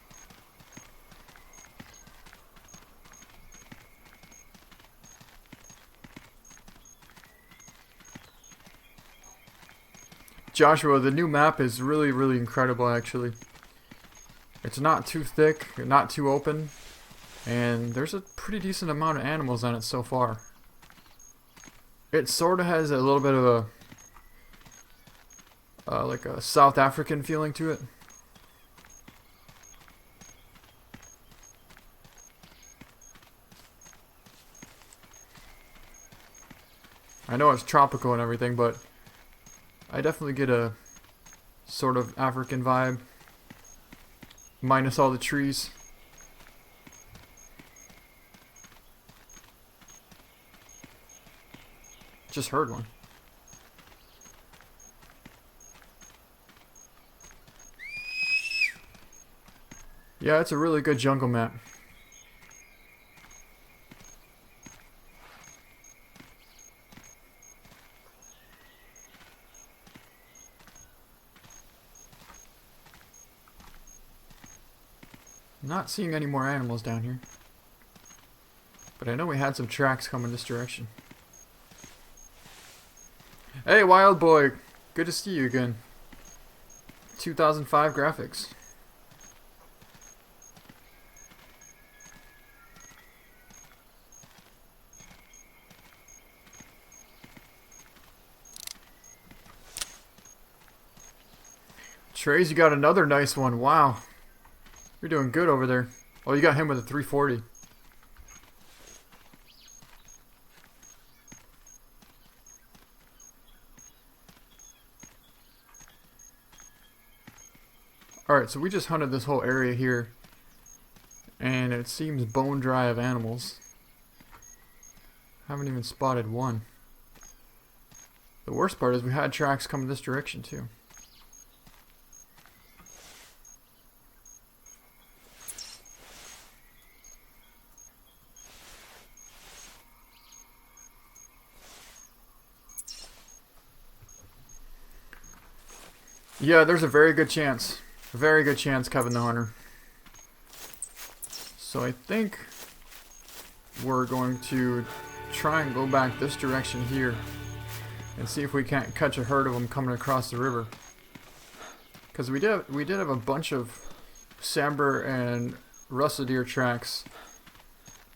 Joshua, the new map is really, really incredible actually. It's not too thick, not too open, and there's a pretty decent amount of animals on it so far. It sort of has a little bit of a like a South African feeling to it. I know it's tropical and everything, but I definitely get a sort of African vibe, minus all the trees. Just heard one. Yeah, it's a really good jungle map. Not seeing any more animals down here. But I know we had some tracks coming this direction. Hey, Wild Boy! Good to see you again. 2005 graphics. Trace, you got another nice one. Wow. You're doing good over there. Oh, you got him with a 340. Alright, so we just hunted this whole area here. And it seems bone dry of animals. Haven't even spotted one. The worst part is we had tracks coming this direction too. Yeah, there's a very good chance. A very good chance, Kevin the Hunter. So I think we're going to try and go back this direction here and see if we can't catch a herd of them coming across the river. Because we did have a bunch of Sambar and rusa deer tracks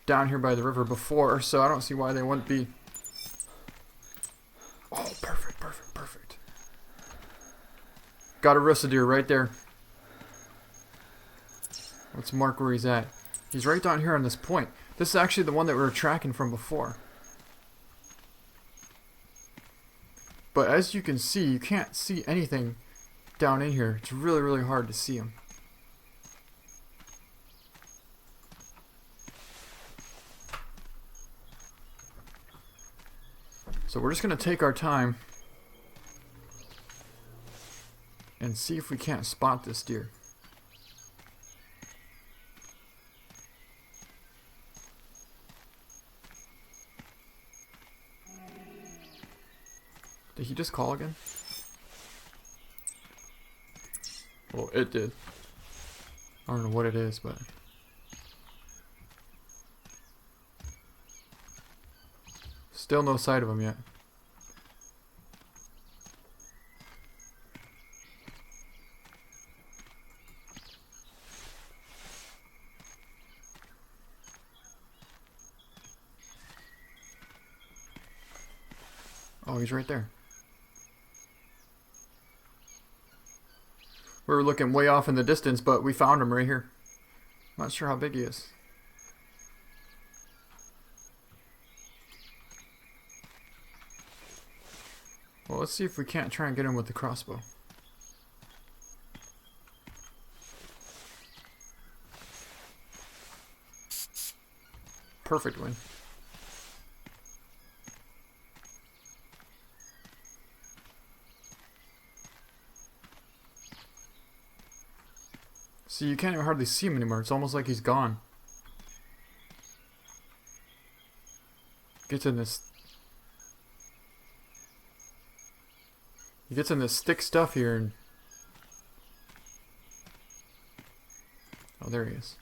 down here by the river before, so I don't see why they wouldn't be. Oh, perfect, perfect, perfect. Got a rusa deer right there. Let's mark where he's at. He's right down here on this point. This is actually the one that we were tracking from before. But as you can see, you can't see anything down in here. It's really, really hard to see him. So we're just going to take our time and see if we can't spot this deer. Did he just call again? Well, it did. I don't know what it is, but... Still no sight of him yet. Oh, he's right there. We were looking way off in the distance, but we found him right here. Not sure how big he is. Well, let's see if we can't try and get him with the crossbow. Perfect win. See, you can't even hardly see him anymore. It's almost like he's gone. Get in this. He gets in this thick stuff here and... Oh, there he is.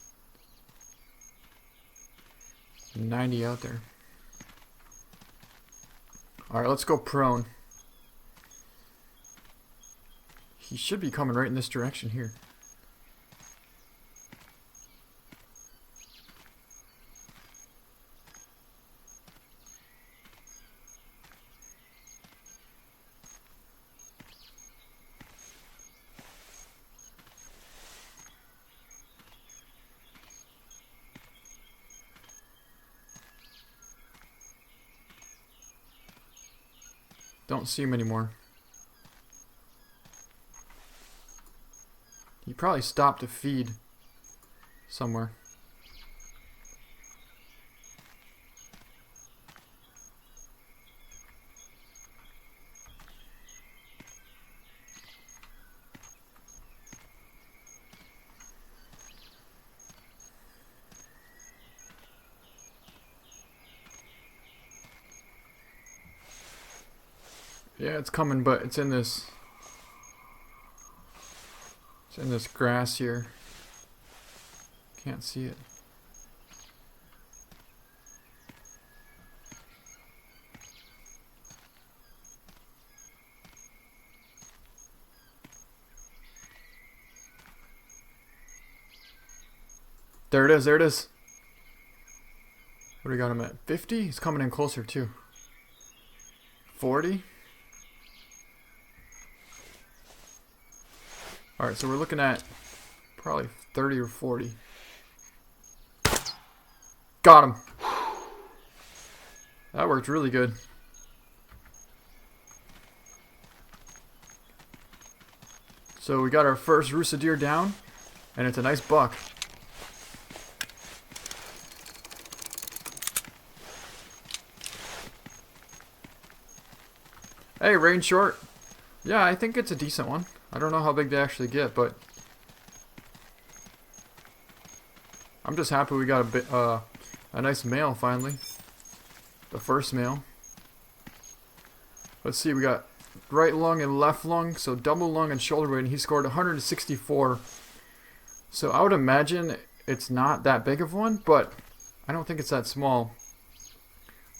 90 out there. Alright, let's go prone. He should be coming right in this direction here. Don't see him anymore. He probably stopped to feed somewhere. Yeah, it's coming, but it's in this grass here. Can't see it. There it is, there it is. What do we got him at? 50? He's coming in closer too. 40? Alright, so we're looking at probably 30 or 40. Got him! That worked really good. So we got our first rusa deer down, and it's a nice buck. Hey, range short. Yeah, I think it's a decent one. I don't know how big they actually get, but I'm just happy we got a nice male finally. The first male. Let's see, we got right lung and left lung, so double lung and shoulder weight, and he scored 164. So I would imagine it's not that big of one, but I don't think it's that small.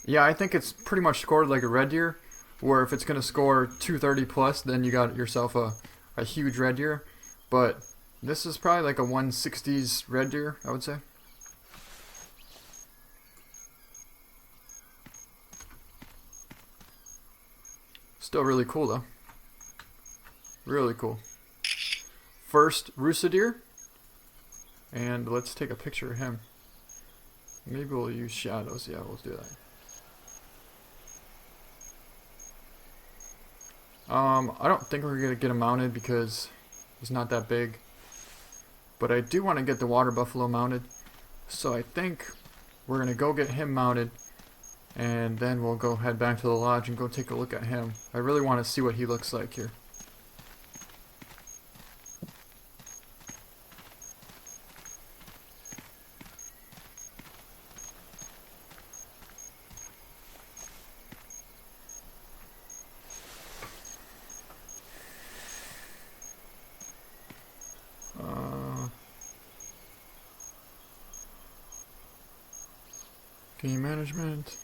Yeah, I think it's pretty much scored like a red deer, where if it's going to score 230 plus, then you got yourself a huge red deer. But this is probably like a 160s red deer, I would say. Still really cool though. Really cool. First rusa deer. And let's take a picture of him. Maybe we'll use shadows. Yeah, we'll do that. I don't think we're going to get him mounted because he's not that big. But I do want to get the water buffalo mounted. So I think we're going to go get him mounted. And then we'll go head back to the lodge and go take a look at him. I really want to see what he looks like here. Game management,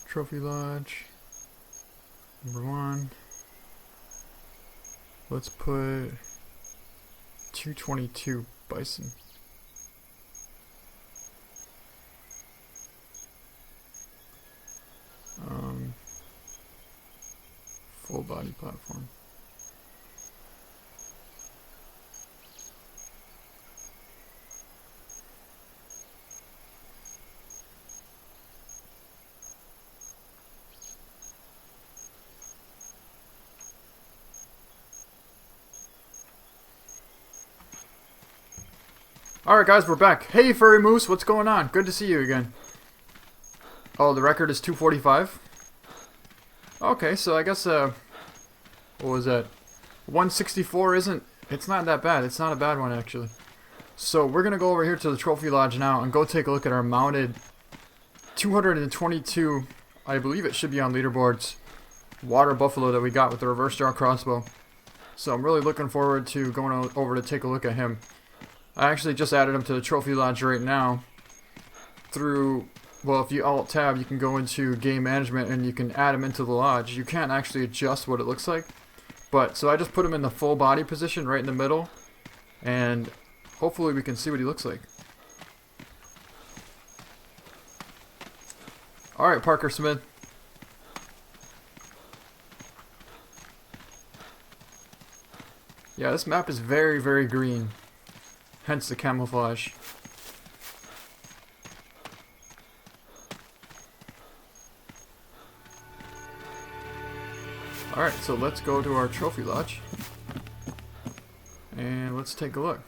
trophy lodge, number 1. Let's put 222 bison. Full body platform. Alright guys, we're back. Hey Furry Moose, what's going on? Good to see you again. Oh, the record is 245? Okay, so I guess, what was that? 164 it's not that bad. It's not a bad one actually. So we're gonna go over here to the trophy lodge now and go take a look at our mounted 222, I believe it should be on leaderboards, water buffalo that we got with the reverse draw crossbow. So I'm really looking forward to going over to take a look at him. I actually just added him to the trophy lodge right now through, well, if you alt tab, you can go into game management and you can add him into the lodge. You can't actually adjust what it looks like, but so I just put him in the full body position right in the middle, and hopefully we can see what he looks like. Alright, Parker Smith. Yeah, this map is very, very green. Hence the camouflage. Alright, so let's go to our trophy lodge. And let's take a look.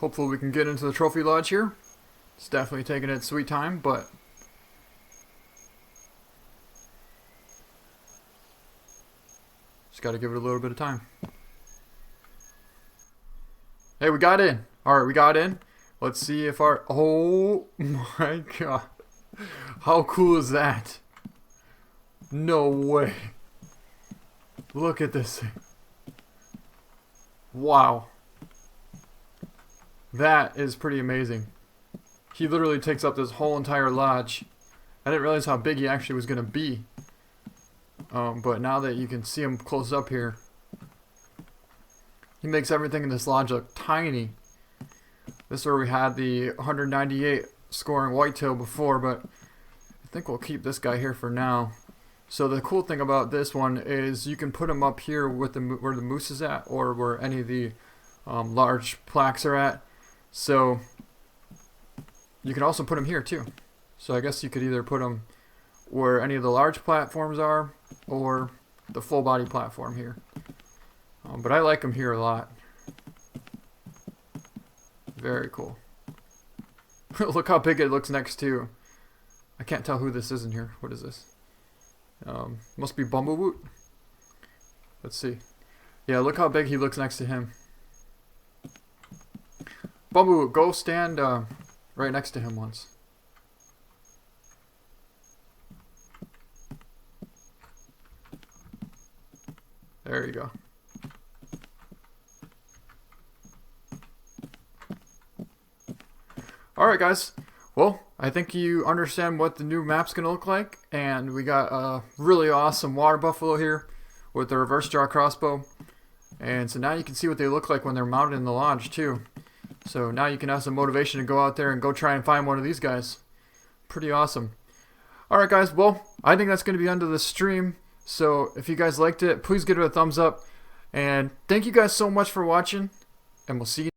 Hopefully we can get into the trophy lodge here. It's definitely taking its sweet time, but just gotta give it a little bit of time. Hey, we got in. Alright, we got in. Let's see if our... Oh my god. How cool is that? No way. Look at this thing. Wow. That is pretty amazing. He literally takes up this whole entire lodge. I didn't realize how big he actually was going to be. But now that you can see him close up here, he makes everything in this lodge look tiny. This is where we had the 198 scoring whitetail before, but I think we'll keep this guy here for now. So the cool thing about this one is you can put him up here with where the moose is at, or where any of the large plaques are at. So you can also put him here too. So I guess you could either put him where any of the large platforms are, or the full body platform here. But I like him here a lot. Very cool. Look how big it looks next to. I can't tell who this is in here. What is this? Must be Bumblewoot. Let's see. Yeah, look how big he looks next to him. Bumblewoot, go stand right next to him once. There you go. Alright guys, well, I think you understand what the new map's going to look like, and we got a really awesome water buffalo here with the reverse draw crossbow, and so now you can see what they look like when they're mounted in the lodge too. So now you can have some motivation to go out there and go try and find one of these guys. Pretty awesome. Alright guys, well, I think that's going to be the end of the stream, so if you guys liked it, please give it a thumbs up, and thank you guys so much for watching, and we'll see you